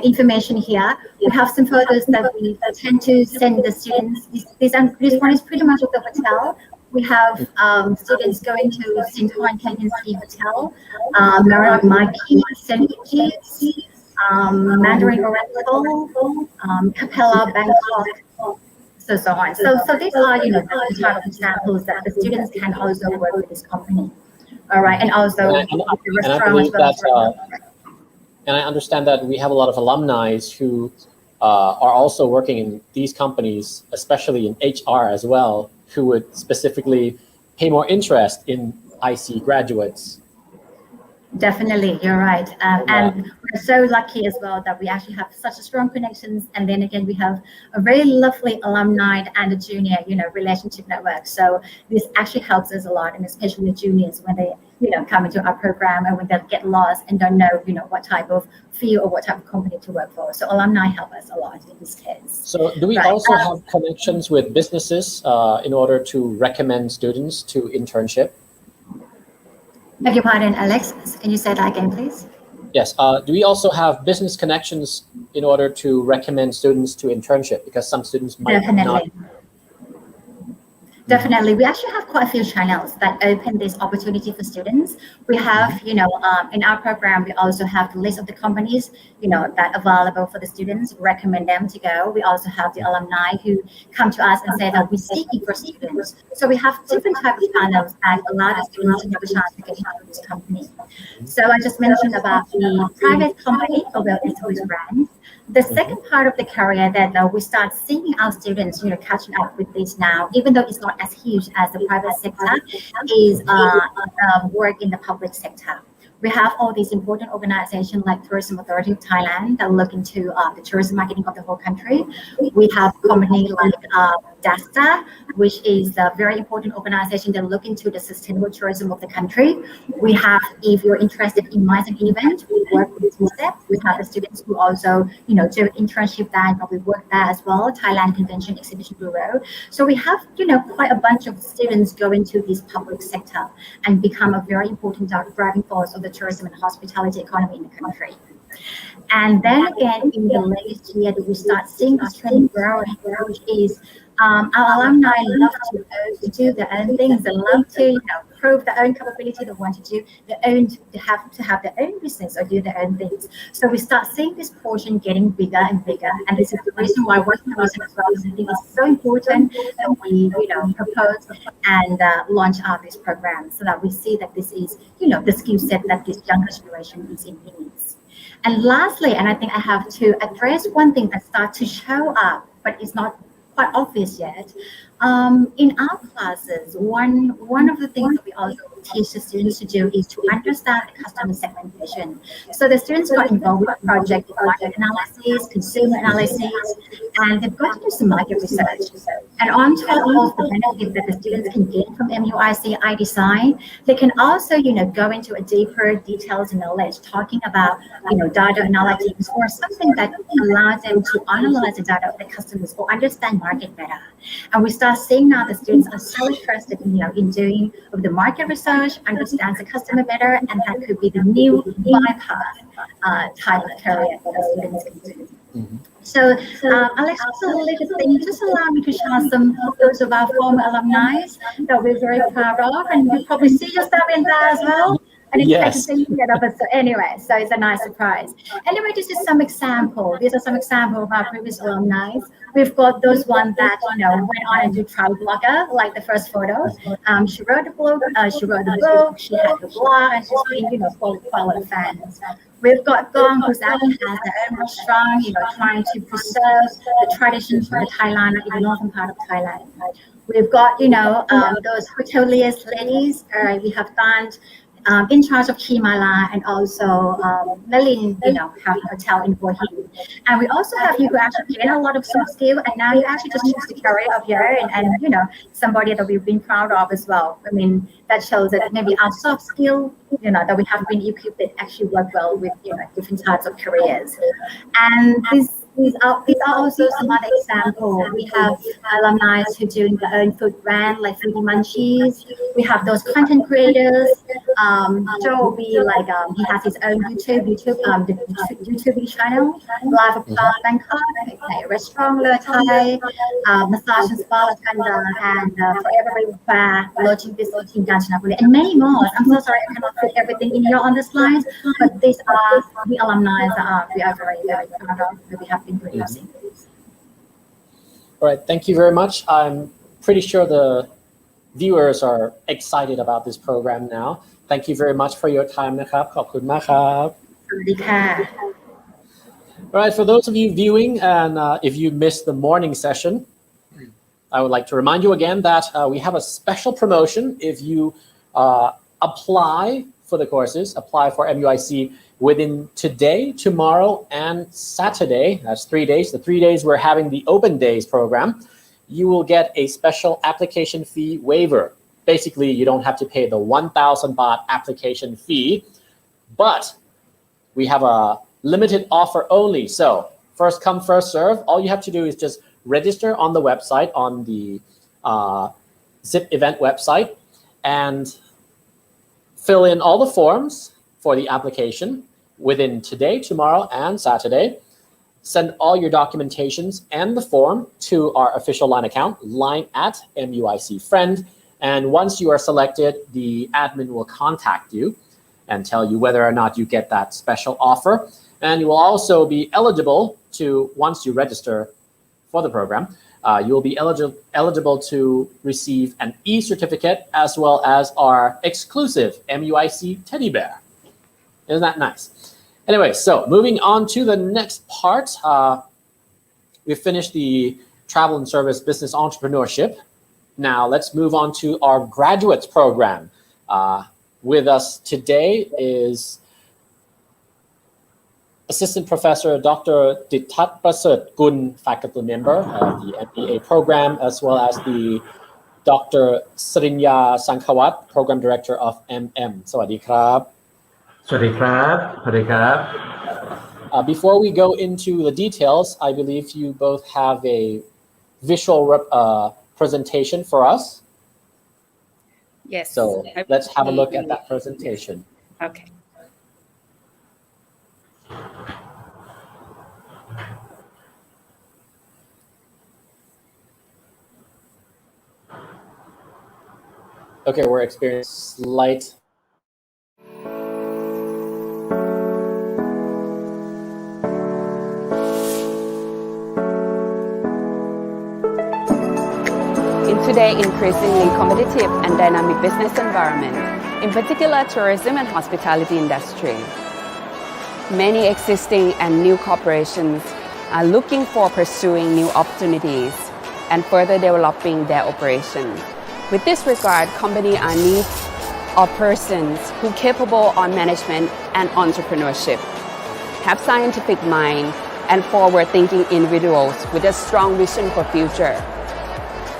information here. We have some photos that we tend to send the students. This one is pretty much of the hotel. We have students going to St. Helens Hotel, Marriott Marquis, St. Kitts, Mandarin Oriental, Capella, Bangkok, so on. So these are the type of examples that the students can also work with this company. All right, and also the restaurant as well.
And I understand that we have a lot of alumni who are also working in these companies, especially in HR as well, who would specifically pay more interest in IC graduates.
Definitely, you're right. And we're so lucky as well that we actually have such a strong connections. And then again, we have a very lovely alumni and a junior, relationship network. So this actually helps us a lot, and especially the juniors when they, come into our program and when they get lost and don't know, what type of field or what type of company to work for. So alumni help us a lot in this case.
So do we also have connections with businesses in order to recommend students to internship?
Beg your pardon, Alex. Can you say that again, please?
Yes. Do we also have business connections in order to recommend students to internship? Because some students might not.
Definitely. We actually have quite a few channels that open this opportunity for students. We have, in our program, we also have the list of the companies, that available for the students, recommend them to go. We also have the alumni who come to us and say that we're seeking for students. So we have different types of channels that allow the students to have a chance to get into this company. So I just mentioned about the private company or well-established brand. The second part of the career that we start seeing our students, catching up with this now, even though it's not as huge as the private sector, is work in the public sector. We have all these important organizations like Tourism Authority of Thailand that look into the tourism marketing of the whole country. We have company like Dissatat, which is a very important organization that look into the sustainable tourism of the country. We have, if you're interested in MICE and event, we work with Dissatat. We have the students who also, do internship there and probably work there as well, Thailand Convention Exhibition Bureau. So we have, quite a bunch of students go into this public sector and become a very important driving force of the tourism and hospitality economy in the country. And then again, in the latest year, we start seeing this trend growing, which is our alumni love to do their own things. They love to, prove their own capability. They want to do their own, to have their own business or do their own things. So we start seeing this portion getting bigger and bigger. And this is the reason why one of the reasons as well is I think it's so important that we, propose and launch this program so that we see that this is, the skill set that this younger generation is in needs. And lastly, and I think I have to address one thing that starts to show up, but it's not quite obvious yet. In our classes, one of the things that we also teach the students to do is to understand the customer segmentation. So the students got involved with a project of market analysis, consumer analysis, and they've got to do some market research. And on top of the benefit that the students can gain from MUIC iDesign, they can also, go into a deeper details and knowledge, talking about, data analytics or something that allows them to analyze the data of the customers or understand market better. And we start seeing now the students are so interested in doing the market research, understands the customer better, and that could be the new bypass type of career that the students can do. So Alex, just allow me to share some photos of our former alumni that we're very proud of, and you probably see yourself in there as well. I didn't expect to see you get up, so anyway, so it's a nice surprise. Anyway, this is some example. These are some examples of our previous alumni. We've got those ones that went on and do travel blogger, like the first photo. She wrote the book. She had the blog, and she's been quite a lot of fans. We've got Gong, who's actually has their own restaurant, trying to preserve the traditions of the Thailand in the northern part of Thailand. We've got, those hoteliers ladies. We have done in charge of Kimala and also Melin, have a hotel in Hua Hin. And we also have you who actually gain a lot of soft skill, and now you actually just choose the career of your own, and somebody that we've been proud of as well. I mean, that shows that maybe our soft skill, that we have been equipped that actually work well with different types of careers. And these are also some other examples. We have alumni who doing their own food brand like Foodie Munchies. We have those content creators. Joe will be like he has his own YouTube channel. Live of Bangkok, restaurant Le Thai, massage and spa Kandapa, and Forever Repair, Lodging Business in Kanchanaburi, and many more. I'm so sorry I cannot put everything in here on the slides, but these are the alumni that we are very, very proud of that we have been producing.
All right, thank you very much. I'm pretty sure the viewers are excited about this program now. Thank you very much for your time,นะครับ ขอบคุณมากครับ
สวัสดีค่ะ
All right, for those of you viewing, and if you missed the morning session, I would like to remind you again that we have a special promotion. If you apply for the courses, apply for MUIC within today, tomorrow, and Saturday, that's 3 days, the 3 days we're having the Open Days program, you will get a special application fee waiver. Basically, you don't have to pay the 1,000 baht application fee, but we have a limited offer only. So first come, first serve. All you have to do is just register on the website, on the Zip event website, and fill in all the forms for the application. within today, tomorrow, and Saturday, send all your documentations and the form to our official line account, line@MUIC-friend. And once you are selected, the admin will contact you and tell you whether or not you get that special offer. And you will also be eligible to, once you register for the program, you will be eligible to receive an e-certificate as well as our exclusive MUIC teddy bear. Isn't that nice? Anyway, so moving on to the next part. We've finished the travel and service business entrepreneurship. Now let's move on to our graduates program. With us today is Assistant Professor Dr. Prasertsakul, faculty member of the MBA program, as well as the Dr.Sarinya Sungkatavat, Program Director of MM. สวัสดีครับ
สวัสดีครับ สวัสดีครับ
Before we go into the details, I believe you both have a visual presentation for us.
Yes.
So let's have a look at that presentation.
Okay.
Okay, we're experiencing slight.
In today's increasingly competitive and dynamic business environment, in particular tourism and hospitality industry, many existing and new corporations are looking for pursuing new opportunities and further developing their operations. With this regard, companies are in need of persons who are capable on management and entrepreneurship, have scientific mind and forward-thinking individuals with a strong vision for future,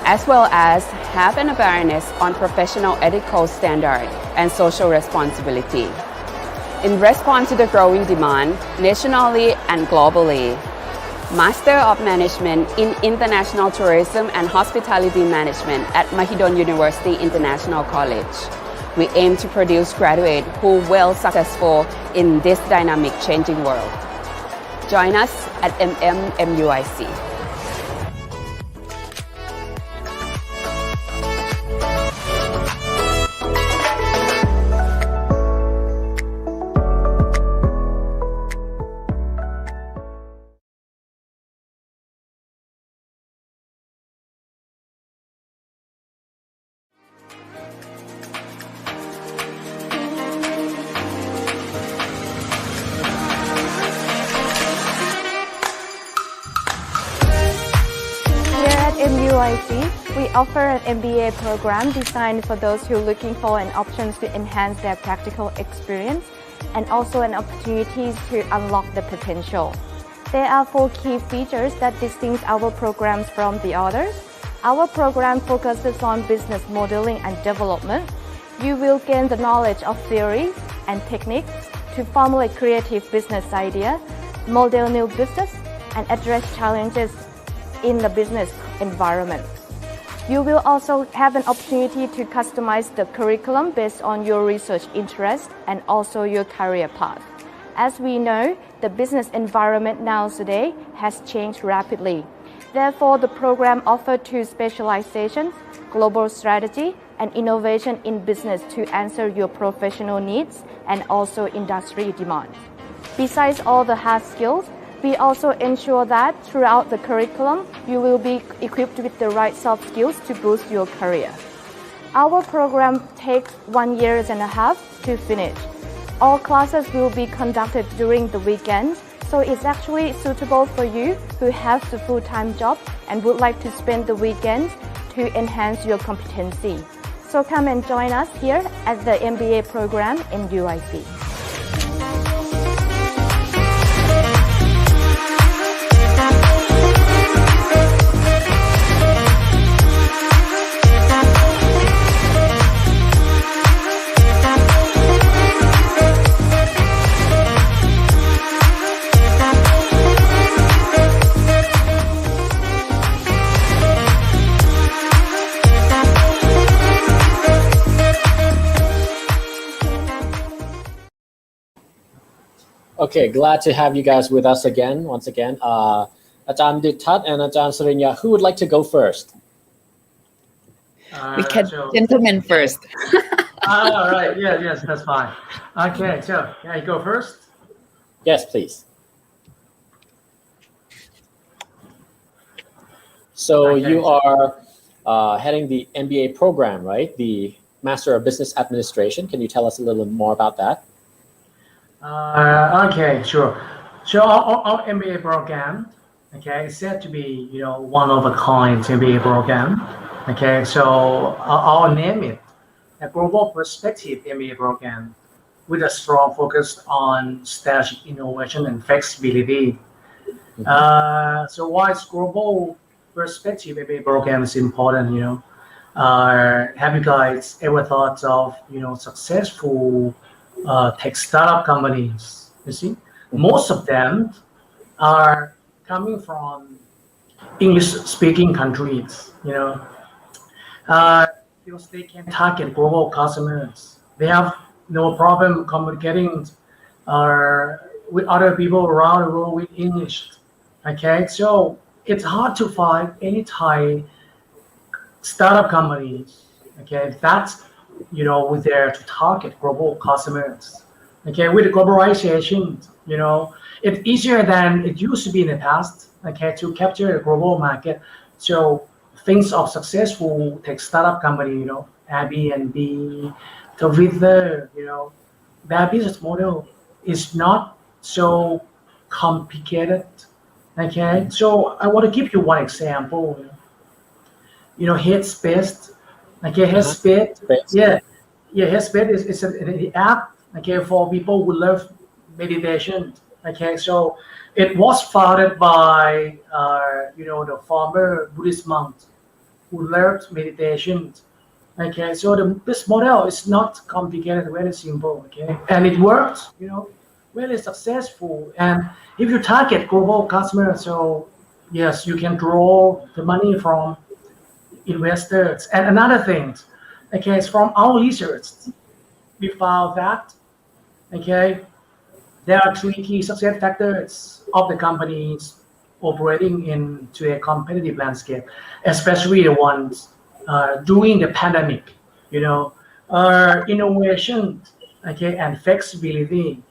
as well as have an awareness on professional ethical standard and social responsibility. In response to the growing demand nationally and globally, Master of Management in International Tourism and Hospitality Management at Mahidol University International College. We aim to produce graduates who are well successful in this dynamic changing world. Join us at MUIC.
MUIC, we offer an MBA program designed for those who are looking for an option to enhance their practical experience and also an opportunity to unlock the potential. There are 4 key features that distinguish our programs from the others. Our program focuses on business modeling and development. You will gain the knowledge of theory and techniques to formulate creative business ideas, model new business, and address challenges in the business environment. You will also have an opportunity to customize the curriculum based on your research interest and also your career path. As we know, the business environment nowadays has changed rapidly. Therefore, the program offers 2 specializations, global strategy and innovation in business to answer your professional needs and also industry demands. Besides all the hard skills, we also ensure that throughout the curriculum, you will be equipped with the right soft skills to boost your career. Our program takes 1.5 years to finish. All classes will be conducted during the weekend, so it's actually suitable for you who have the full-time job and would like to spend the weekends to enhance your competency. So come and join us here at the MBA program in UIC.
Okay, glad to have you guys with us again, once again. Ajahn Dissatat and Ajahn Sarinya, who would like to go first?
We can
So,
gentlemen first.
all right. Yes, that's fine. Okay, so can I go first?
Yes, please. So
Okay.
you are heading the MBA program, right? The Master of Business Administration. Can you tell us a little more about that?
Okay, sure. So our MBA program, okay, is said to be, one of a kind MBA program. Okay, so I'll name it a Global Perspective MBA program with a strong focus on strategic innovation and flexibility. So why is Global Perspective MBA program is important, have you guys ever thought of, successful tech startup companies? You see, most of them are coming from English-speaking countries, because they can target global customers. They have no problem communicating with other people around the world with English. Okay, so it's hard to find any Thai startup companies, okay, that's, with there to target global customers. Okay, with globalization, it's easier than it used to be in the past, okay, to capture a global market. So things of successful tech startup company, Airbnb, Twitter, their business model is not so complicated. Okay, so I want to give you one example. Headspace. Okay, Headspace.
Space.
Headspace is an app. Okay, for people who love meditation. Okay, so it was founded by the former Buddhist monk who loved meditation. Okay, so this model is not complicated, very simple. Okay, and it works. Really successful. And if you target global customers, so yes, you can draw the money from investors. And another thing, okay, is from our research, we found that, okay, there are 3 key success factors of the companies operating into a competitive landscape, especially the ones during the pandemic, innovation, okay, and flexibility.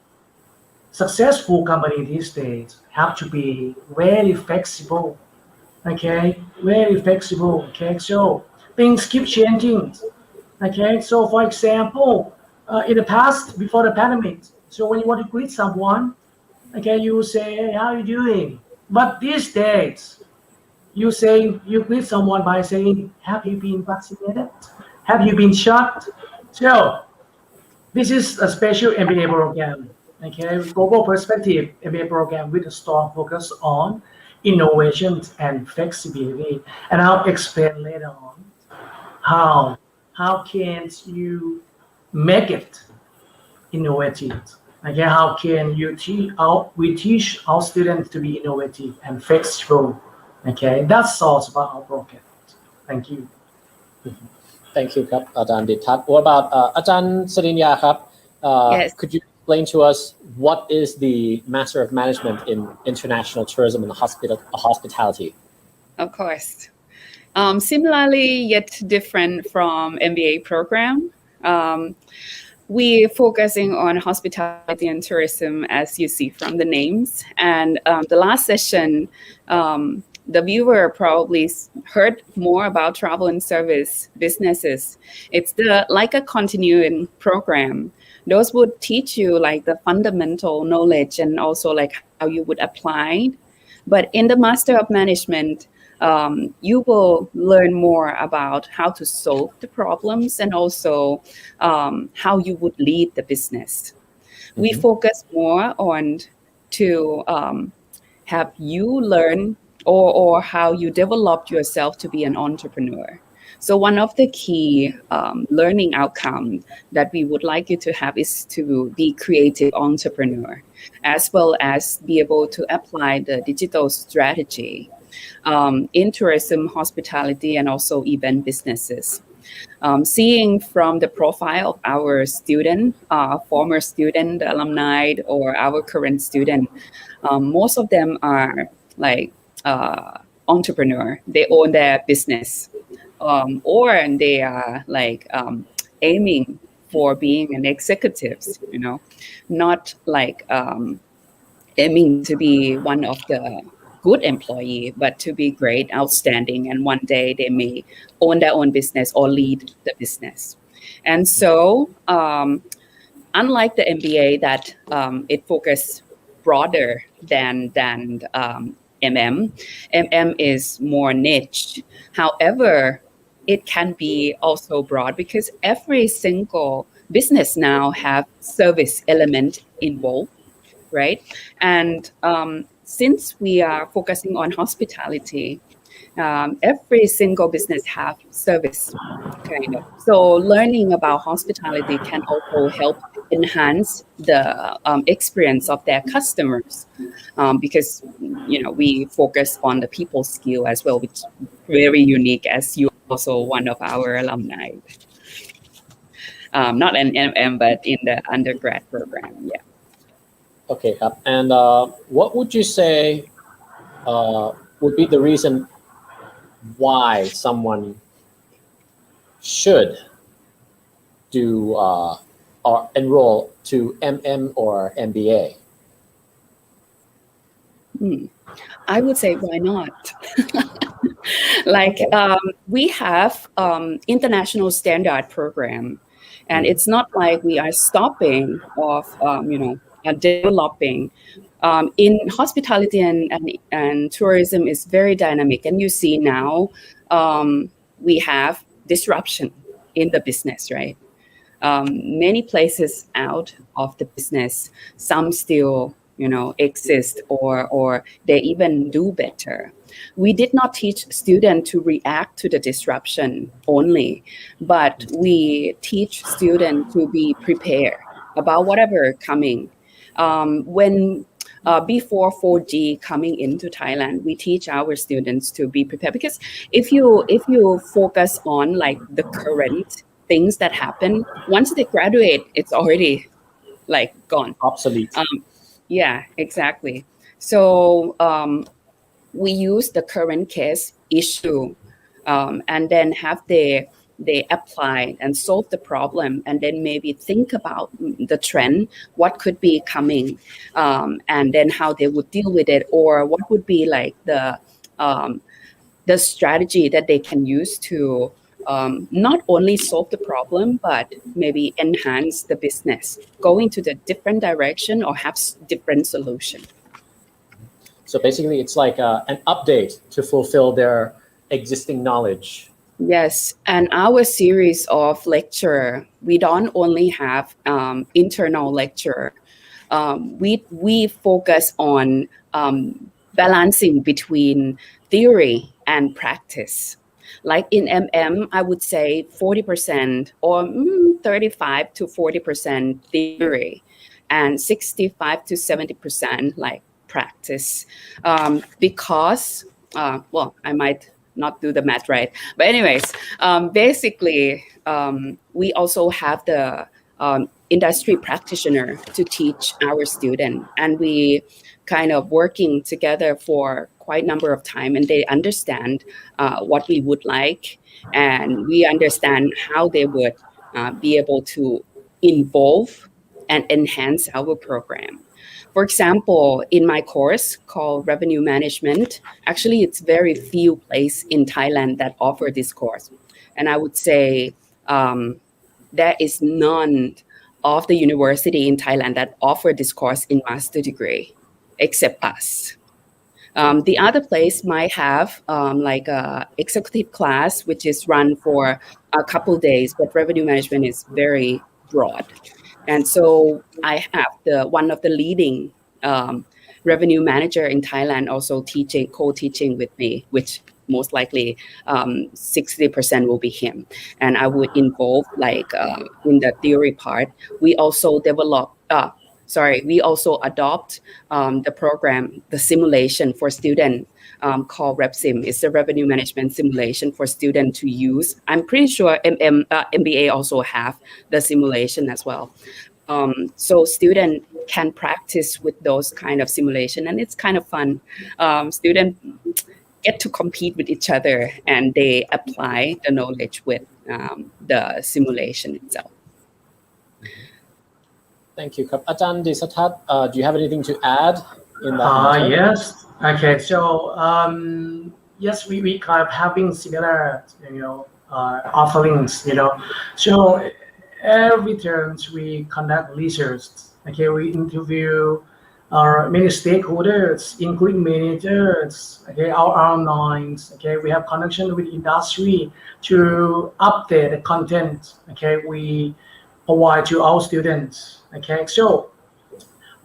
Successful companies these days have to be very flexible. Okay, very flexible. Okay, so things keep changing. Okay, so for example, in the past, before the pandemic, so when you want to greet someone, okay, you say, hey, how are you doing? But these days, you greet someone by saying, have you been vaccinated? Have you been shot? So this is a special MBA program. Okay, Global Perspective MBA program with a strong focus on innovation and flexibility. And I'll explain later on how can you make it innovative. Okay, how can you we teach our students to be innovative and flexible. Okay, that's all about our program. Thank you.
Thank you, Ajahn Dissatat. What about Ajahn Sarinya?
Yes.
Could you explain to us what is the Master of Management in International Tourism and Hospitality?
Of course. Similarly, yet different from MBA program, we're focusing on hospitality and tourism, as you see from the names. And the last session, the viewer probably heard more about travel and service businesses. It's like a continuing program. Those would teach you like the fundamental knowledge and also like how you would apply. But in the Master of Management, you will learn more about how to solve the problems and also how you would lead the business. Mm-hmm. We focus more on to have you learn or how you develop yourself to be an entrepreneur. So one of the key learning outcomes that we would like you to have is to be creative entrepreneur, as well as be able to apply the digital strategy in tourism, hospitality, and also event businesses. Seeing from the profile of our student, former student, alumni, or our current student, most of them are like entrepreneur. They own their business, or they are like aiming for being an executive, not like aiming to be one of the good employee, but to be great, outstanding, and one day they may own their own business or lead the business. And so, unlike the MBA that it focuses broader than MM is more niche. However, it can be also broad because every single business now have service element involved, right? And since we are focusing on hospitality, every single business have service kind of. So learning about hospitality can also help enhance the experience of their customers, because we focus on the people skill as well, which is very unique, as you also one of our alumni. Not an MM, but in the undergrad program, yeah.
Okay, and what would you say would be the reason why someone should do or enroll to MM or MBA?
I would say, why not? We have international standard program, and it's not like we are stopping of developing. In hospitality and tourism is very dynamic, and you see now we have disruption in the business, right? Many places out of the business, some still exist or they even do better. We did not teach students to react to the disruption only, but we teach students to be prepared about whatever coming. When before 4G coming into Thailand, we teach our students to be prepared, because if you focus on like the current things that happen, once they graduate, it's already like gone,
obsolete.
Yeah, exactly. So we use the current case issue, and then have they apply and solve the problem, and then maybe think about the trend, what could be coming, and then how they would deal with it, or what would be like the strategy that they can use to not only solve the problem, but maybe enhance the business, going to the different direction or have different solution.
So basically, it's like an update to fulfill their existing knowledge.
Yes, and our series of lecture, we don't only have internal lecture. We focus on balancing between theory and practice. Like in MM, I would say 40% or 35 to 40% theory, and 65 to 70% like practice. Because, I might not do the math right, but anyways, basically, we also have the industry practitioner to teach our student, and we kind of working together for quite a number of time, and they understand what we would like, and we understand how they would be able to involve and enhance our program. For example, in my course called Revenue Management, actually it's very few places in Thailand that offer this course. And I would say there is none of the university in Thailand that offer this course in master degree, except us. The other place might have like a executive class, which is run for a couple days, but revenue management is very broad. And so I have one of the leading revenue manager in Thailand also co-teaching with me, which most likely 60% will be him. And I would involve like in the theory part. We also develop we also adopt the program, the simulation for students called RepSim. It's the revenue management simulation for students to use. I'm pretty sure MBA also have the simulation as well. So students can practice with those kind of simulation, and it's kind of fun. Students get to compete with each other, and they apply the knowledge with the simulation itself.
Thank you. Ajahn Dissatat, do you have anything to add in that?
Yes. Okay. So yes, we kind of having similar, offerings. So every term we conduct research. Okay, we interview many stakeholders, including managers. Okay, our alumni. Okay, we have connection with industry to update the content. Okay, we provide to our students. Okay, so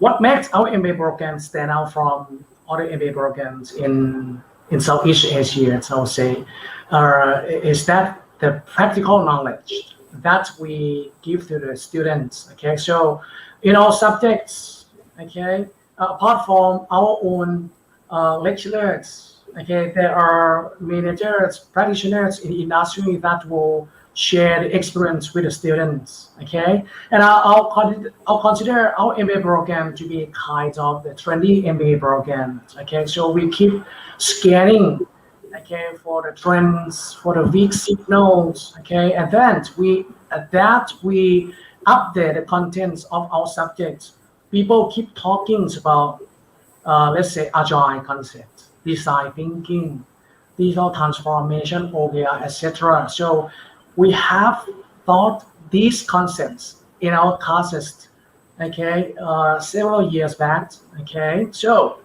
what makes our MBA program stand out from other MBA programs in Southeast Asia, I would say, is that the practical knowledge that we give to the students. Okay, so in all subjects, okay, apart from our own lecturers, okay, there are managers, practitioners in the industry that will share the experience with the students. Okay, and I'll consider our MBA program to be kind of the trendy MBA program. Okay, so we keep scanning, okay, for the trends, for the weak signals. Okay, and then we update the contents of our subjects. People keep talking about, let's say, agile concept, design thinking, digital transformation, OKR, etc. So we have taught these concepts in our classes, okay, several years back. Okay, so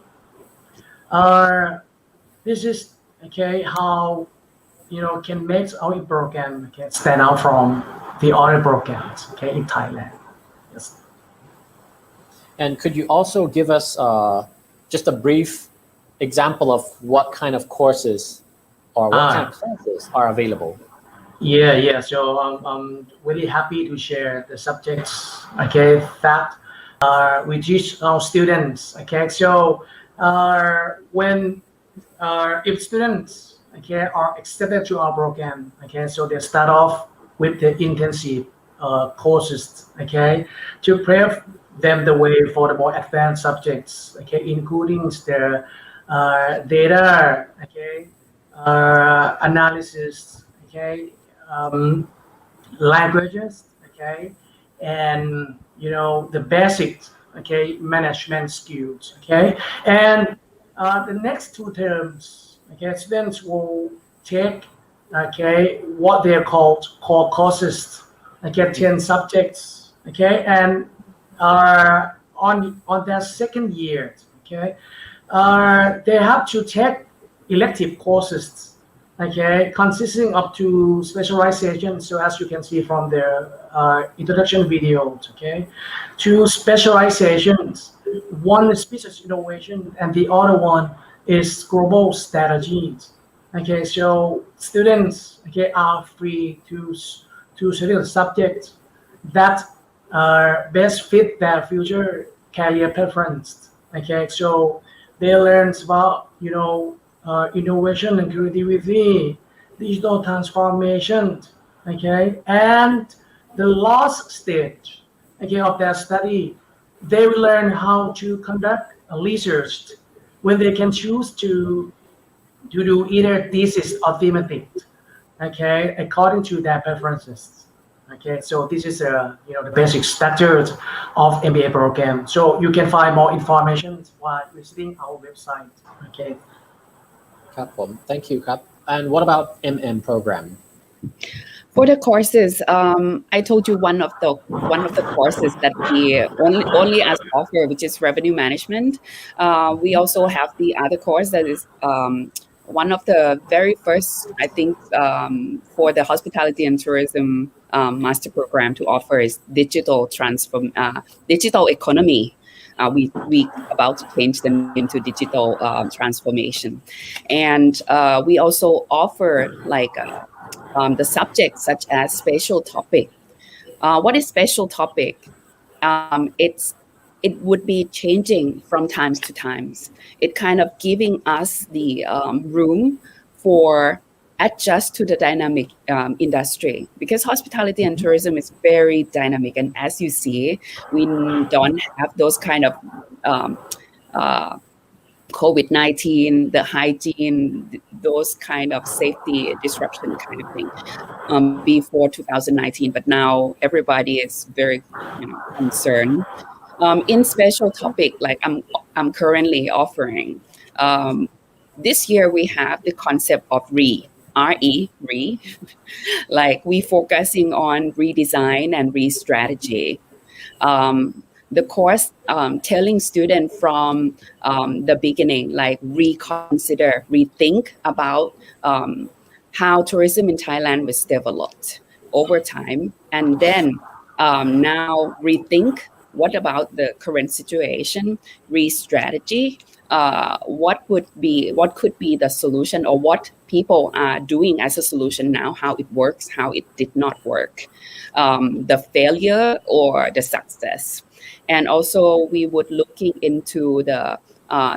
this is how can make our program stand out from the other programs in Thailand. Yes.
And could you also give us just a brief example of what kind of courses or what kind of classes are available?
Yeah. So I'm really happy to share the subjects, that we teach our students. Okay, so when if students are accepted to our program, so they start off with the intensive courses, to prepare them the way for the more advanced subjects, including their data, analysis, languages, and the basic, management skills, and the next 2 terms, students will take, what they are called core courses, 10 subjects, and on their second year, they have to take elective courses, consisting up to specialization. So as you can see from their introduction videos, 2 specializations. One is business innovation, and the other one is global strategies. So students are free to select subjects that best fit their future career preference. So they learn about innovation and creativity, digital transformation, and the last stage of their study, they will learn how to conduct research when they can choose to do either thesis or thematic, according to their preferences. So this is the basic structure of MBA program. So you can find more information while visiting our website.
Thank you, Kap. And what about MM program?
For the courses, I told you one of the courses that we only as offer, which is revenue management. We also have the other course that is one of the very first, I think, for the hospitality and tourism master program to offer is digital economy. We about to change them into digital transformation, and we also offer the subjects such as special topic. What is special topic? It's it would be changing from times to times. It kind of giving us the room for adjust to the dynamic industry, because hospitality and tourism is very dynamic. And as you see, we don't have those kind of COVID-19, the hygiene, those kind of safety disruption kind of thing before 2019. But now everybody is very, concerned. In special topic, like I'm currently offering, this year we have the concept of re, like we focusing on redesign and re-strategy. The course telling students from the beginning, like reconsider, rethink about how tourism in Thailand was developed over time, and then now rethink what about the current situation, re-strategy, what could be the solution, or what people are doing as a solution now, how it works, how it did not work, the failure or the success. And also we would looking into the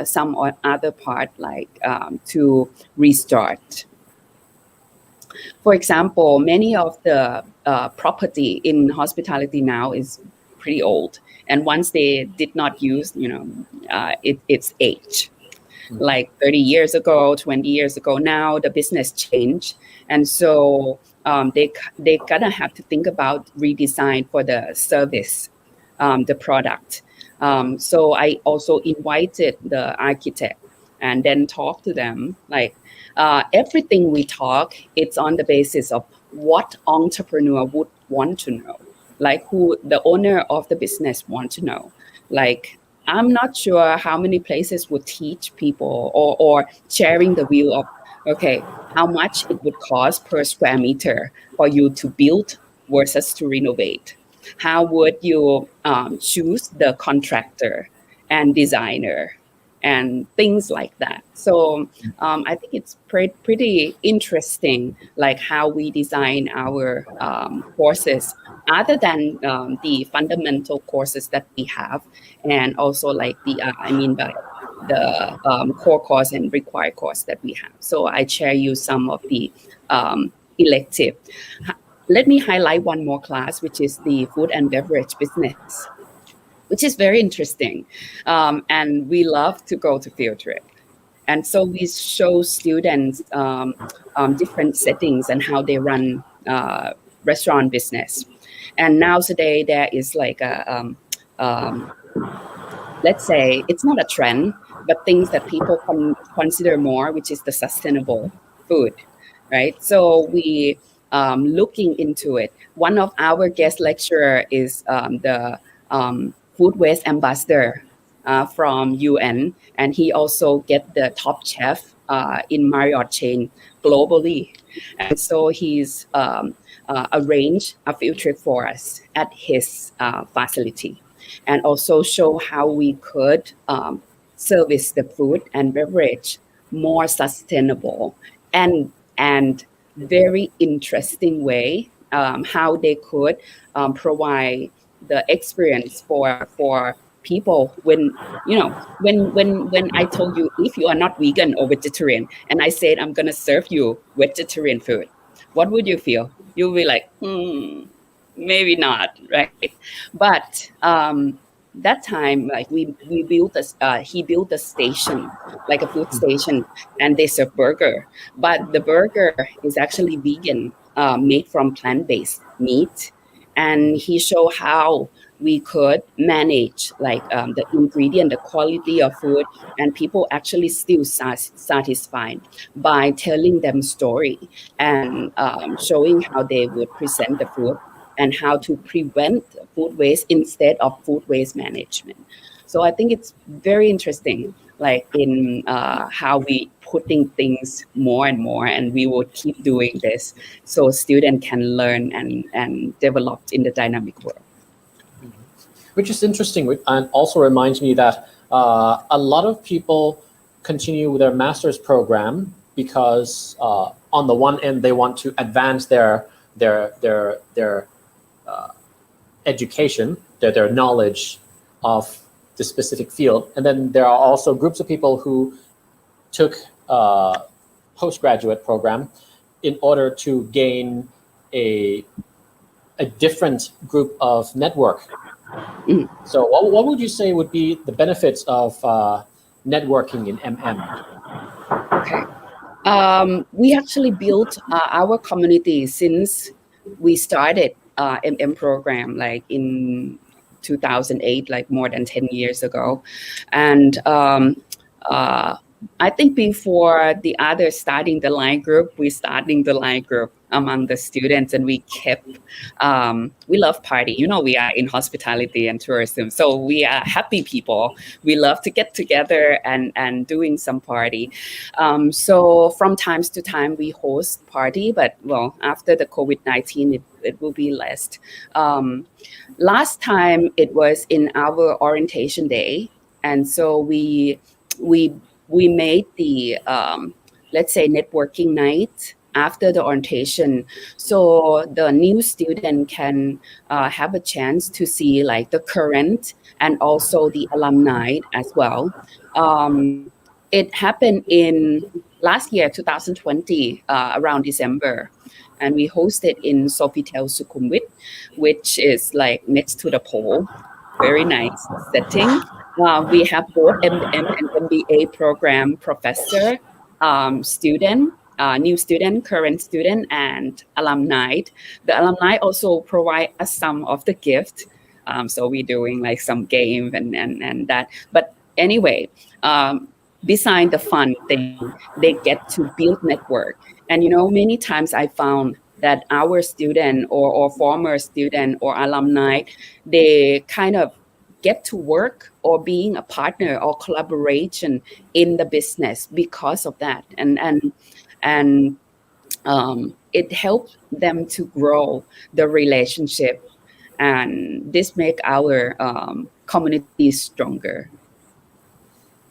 some other part, like to restart. For example, many of the property in hospitality now is pretty old, and once they did not use, it's age. Like 30 years ago, 20 years ago, now the business changed, and so they gonna have to think about redesign for the service, the product. So I also invited the architect and then talked to them, like everything we talk, it's on the basis of what entrepreneur would want to know, like who the owner of the business want to know. Like, I'm not sure how many places would teach people or sharing the view of, okay, how much it would cost per square meter for you to build versus to renovate. How would you choose the contractor and designer and things like that. So I think it's pretty interesting, like how we design our courses, other than the fundamental courses that we have, and also like the core course and required course that we have. So I share you some of the elective. Let me highlight one more class, which is the food and beverage business, which is very interesting. And we love to go to field trip. And so we show students different settings and how they run restaurant business. And now today there is like a, let's say it's not a trend, but things that people consider more, which is the sustainable food, right? So we looking into it. One of our guest lecturer is the food waste ambassador from UN, and he also get the top chef in Marriott chain globally. And so he's arranged a field trip for us at his facility, and also show how we could service the food and beverage more sustainable and very interesting way, how they could provide the experience for people when I told you, if you are not vegan or vegetarian, and I said I'm gonna serve you vegetarian food, what would you feel? You'll be like, maybe not, right? But that time, like we built he built a station, like a food station, and they serve burger, but the burger is actually vegan, made from plant-based meat. And he showed how we could manage like the ingredient, the quality of food, and people actually still satisfied by telling them story and showing how they would present the food and how to prevent food waste instead of food waste management. So I think it's very interesting, like in how we putting things more and more, and we will keep doing this so students can learn and develop in the dynamic world.
Which is interesting, and also reminds me that a lot of people continue their master's program because on the one end they want to advance their education, their knowledge of this specific field. And then there are also groups of people who took a postgraduate program in order to gain a different group of network. So what would you say would be the benefits of networking in MM?
Okay. We actually built our community since we started MM program like in 2008, like more than 10 years ago. And I think before the others starting the line group, we starting the line group among the students, and we kept, we love party. You know, we are in hospitality and tourism, so we are happy people. We love to get together and doing some party. So from times to time, we host party, but well, after the COVID-19, it will be less. Last time it was in our orientation day, and so we made the let's say networking night after the orientation, so the new student can have a chance to see like the current and also the alumni as well. It happened in last year, 2020, around December, and we hosted in Sofitel Sukhumvit, which is like next to the pole. Very nice setting. We have both MM and MBA program professor, student, new student, current student, and alumni. The alumni also provide us some of the gift. So we're doing like some game and that. But anyway, beside the fun thing, they get to build network. And you know, many times I found that our student or former student or alumni, they kind of get to work or being a partner or collaboration in the business because of that, and it helps them to grow the relationship, and this make our community stronger.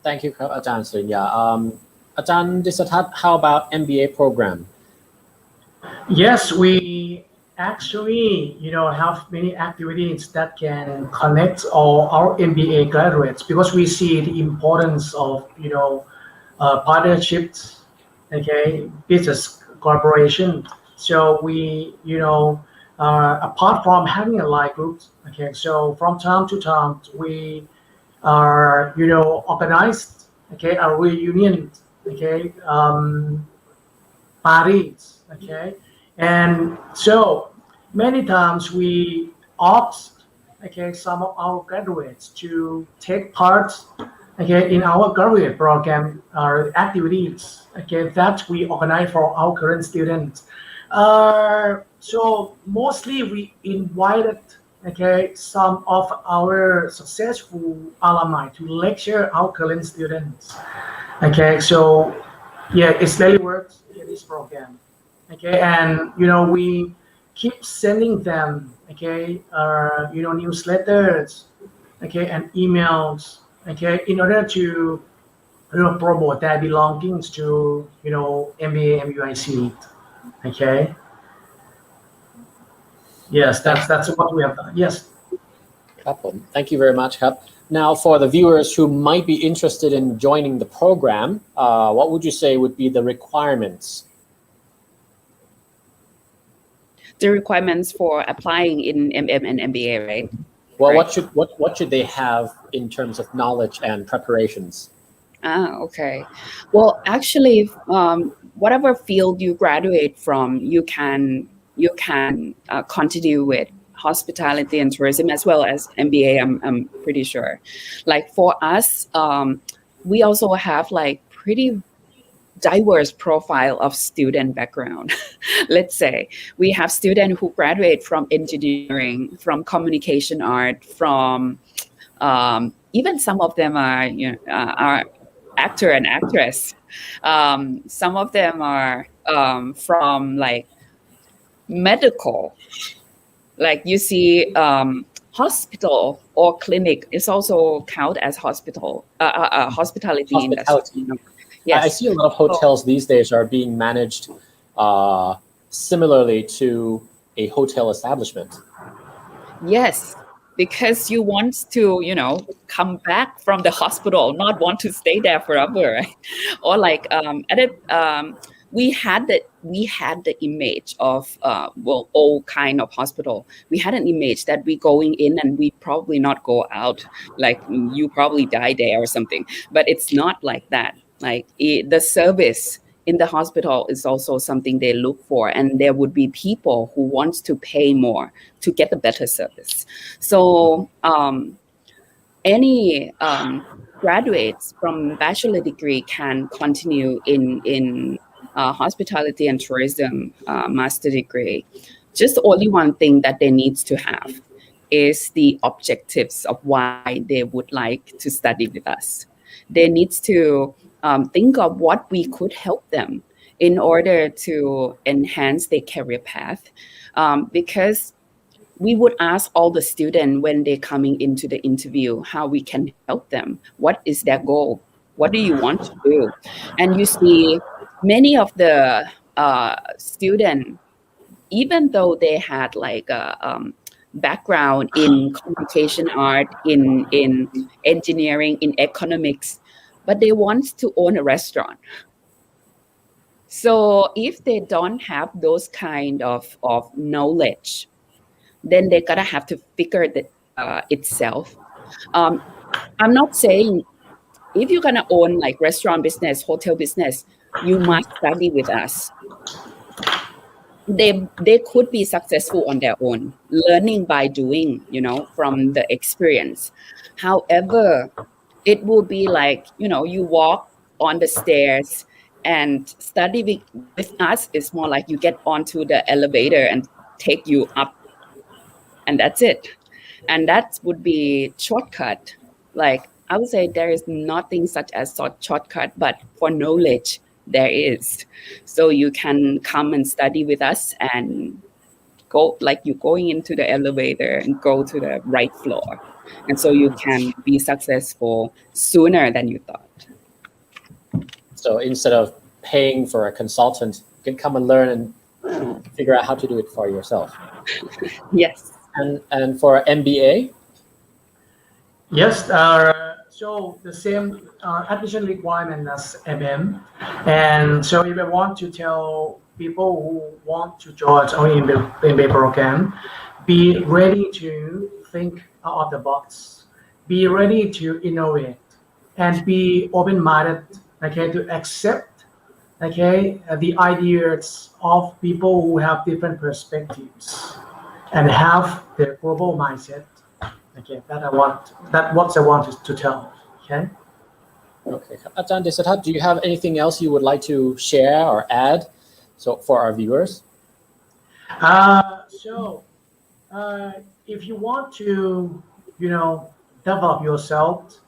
Thank you, Ajahn Sarinya. Ajahn Dissatat, how about MBA program?
Yes, we actually, have many activities that can connect all our MBA graduates, because we see the importance of, partnerships, okay, business collaboration. So we, apart from having a live group, okay, so from time to time we are, organized, okay, a reunion, okay, parties, okay. And so many times we ask, okay, some of our graduates to take part, okay, in our graduate program activities, okay, that we organize for our current students. So mostly we invited, okay, some of our successful alumni to lecture our current students. Okay, so yeah, it really works in this program. Okay, and we keep sending them, okay, newsletters, okay, and emails, okay, in order to promote their belongings to MBA MUIC. Okay. Yes, that's what we have done. Yes.
Thank you very much, Kap. Now, for the viewers who might be interested in joining the program, what would you say would be the requirements?
The requirements for applying in MM and MBA, right?
Well,
right.
what should they have in terms of knowledge and preparations?
Okay. Well, actually, whatever field you graduate from, you can continue with hospitality and tourism as well as MBA. I'm pretty sure. Like for us, we also have like pretty diverse profile of student background. Let's say we have students who graduate from engineering, from communication art, from even some of them are actor and actress. Some of them are from like medical, like you see hospital or clinic is also count as hospitality industry.
Yes. I see a lot of hotels these days are being managed
Oh.
similarly to a hotel establishment.
Yes,
because you want to, come back from the hospital, not want to stay there forever, right? Or like we had the image of old kind of hospital. We had an image that we going in and we probably not go out, like you probably die there or something. But it's not like that. Like the service in the hospital is also something they look for, and there would be people who wants to pay more to get a better service. So any graduates from bachelor degree can continue in hospitality and tourism master degree. Just only one thing that they need to have is the objectives of why they would like to study with us. They need to think of what we could help them in order to enhance their career path, because we would ask all the students when they're coming into the interview how we can help them. What is their goal? What do you want to do? And you see many of the students, even though they had like a background in communication art, in engineering, in economics, but they want to own a restaurant. So if they don't have those kind of knowledge, then they're gonna have to figure it itself. I'm not saying if you're gonna own like restaurant business, hotel business, you must study with us. They could be successful on their own, learning by doing, from the experience. However, it will be like, you walk on the stairs, and study with us is more like you get onto the elevator and take you up, and that's it. And that would be shortcut. Like I would say there is nothing such as shortcut, but for knowledge, there is. So you can come and study with us and go, like you're going into the elevator and go to the right floor. And so you can be successful sooner than you thought.
So instead of paying for a consultant, you can come and learn and figure out how to do it for yourself.
Yes.
And for MBA?
Yes, so the same admission requirement as MM. And so if I want to tell people who want to join our MBA program, be ready to think out of the box, be ready to innovate, and be open-minded, to accept, the ideas of people who have different perspectives and have the global mindset. That's what I want to tell. Okay.
Ajahn Dissatat, do you have anything else you would like to share or add? So for our viewers.
If you want to, develop yourself,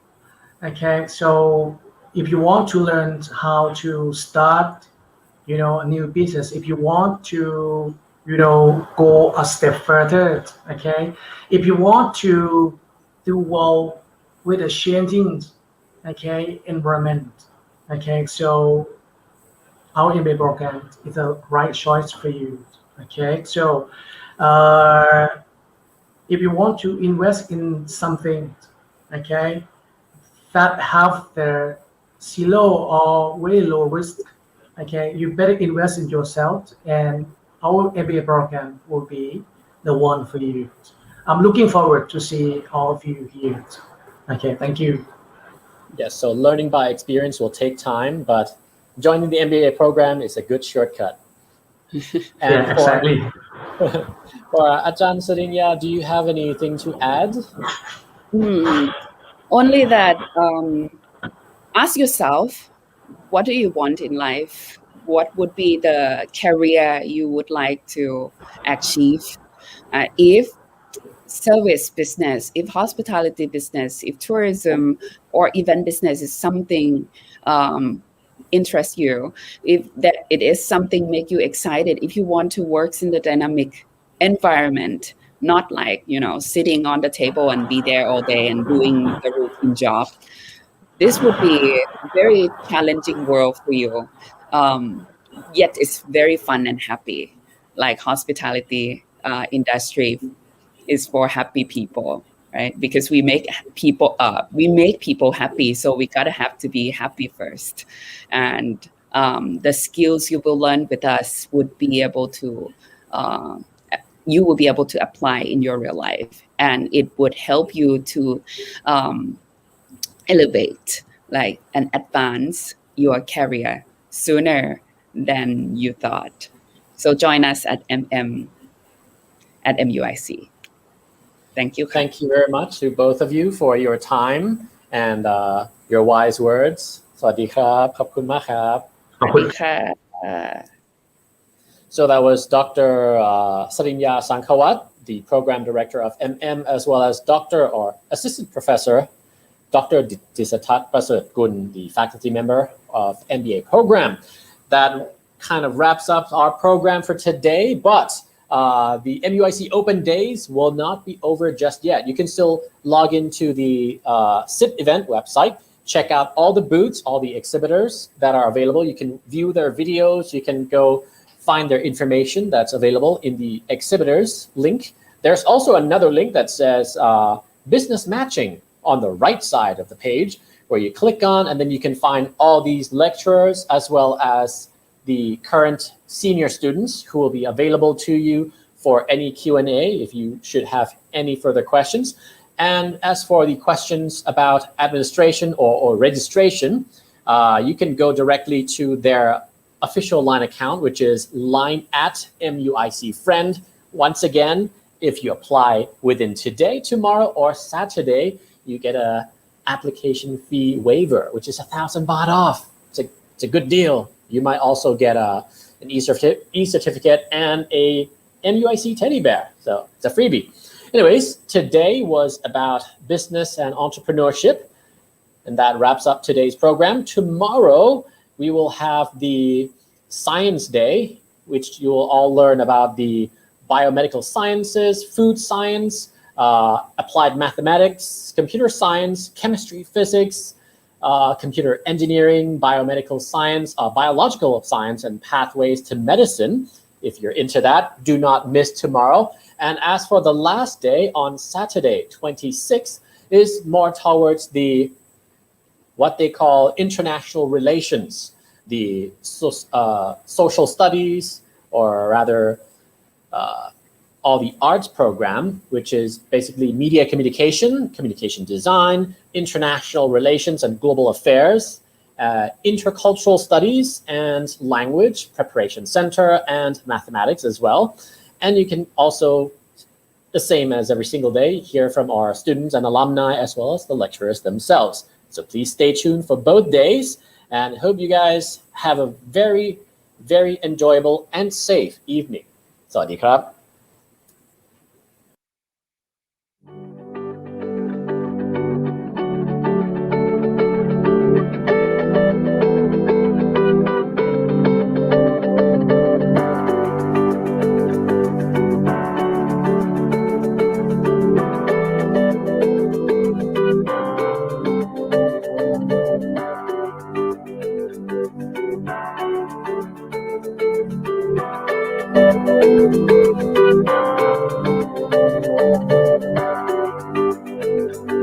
so if you want to learn how to start, a new business, if you want to, go a step further, if you want to do well with a changing, environment, so our MBA program is the right choice for you, so if you want to invest in something, that have the zero or very low risk, you better invest in yourself, and our MBA program will be the one for you. I'm looking forward to see all of you here. Thank you.
Yes, so learning by experience will take time, but joining the MBA program is a good shortcut. And
exactly.
For Ajahn Sarinya, do you have anything to add?
Only that ask yourself, what do you want in life? What would be the career you would like to achieve? If service business, if hospitality business, if tourism or event business is something interests you, if that it is something make you excited, if you want to work in the dynamic environment, not like, sitting on the table and be there all day and doing the routine job, this would be a very challenging world for you. Yet it's very fun and happy. Like hospitality industry is for happy people. right? Because we make people happy, so we gotta have to be happy first. And the skills you will learn with us would be able to you will be able to apply in your real life, and it would help you to elevate, like, and advance your career sooner than you thought. So join us at MUIC. Thank you.
Thank you very much to both of you for your time and your wise words. สวัสดีครับ ขอบคุณมากครับ So that was Dr. Sarinya Sungkatavat, the program director of MM, as well as Dr. or Assistant Professor Dr. Dissatat Prasertsakul, the faculty member of MBA program. That kind of wraps up our program for today, but the MUIC Open Days will not be over just yet. You can still log into the SIP event website, check out all the booths, all the exhibitors that are available. You can view their videos. You can go find their information that's available in the exhibitors link. There's also another link that says business matching on the right side of the page, where you click on, and then you can find all these lecturers as well as the current senior students who will be available to you for any Q&A if you should have any further questions. And as for the questions about administration or registration, you can go directly to their official line account, which is line@MUICfriend. Once again, if you apply within today, tomorrow, or Saturday, you get a application fee waiver, which is 1,000 baht off. It's a good deal. You might also get an e-certificate and a MUIC teddy bear. So it's a freebie. Anyways, today was about business and entrepreneurship, and that wraps up today's program. Tomorrow, we will have the Science Day, which you will all learn about the biomedical sciences, food science, applied mathematics, computer science, chemistry, physics, computer engineering, biomedical science, biological science, and pathways to medicine. If you're into that, do not miss tomorrow. And as for the last day, on Saturday, 26th, is more towards the what they call international relations, the social studies, or rather all the arts program, which is basically media communication, communication design, international relations and global affairs, intercultural studies and language preparation center, and mathematics as well. And you can also, the same as every single day, hear from our students and alumni as well as the lecturers themselves. So please stay tuned for both days, and hope you guys have a very, very enjoyable and safe evening. สวัสดีครับ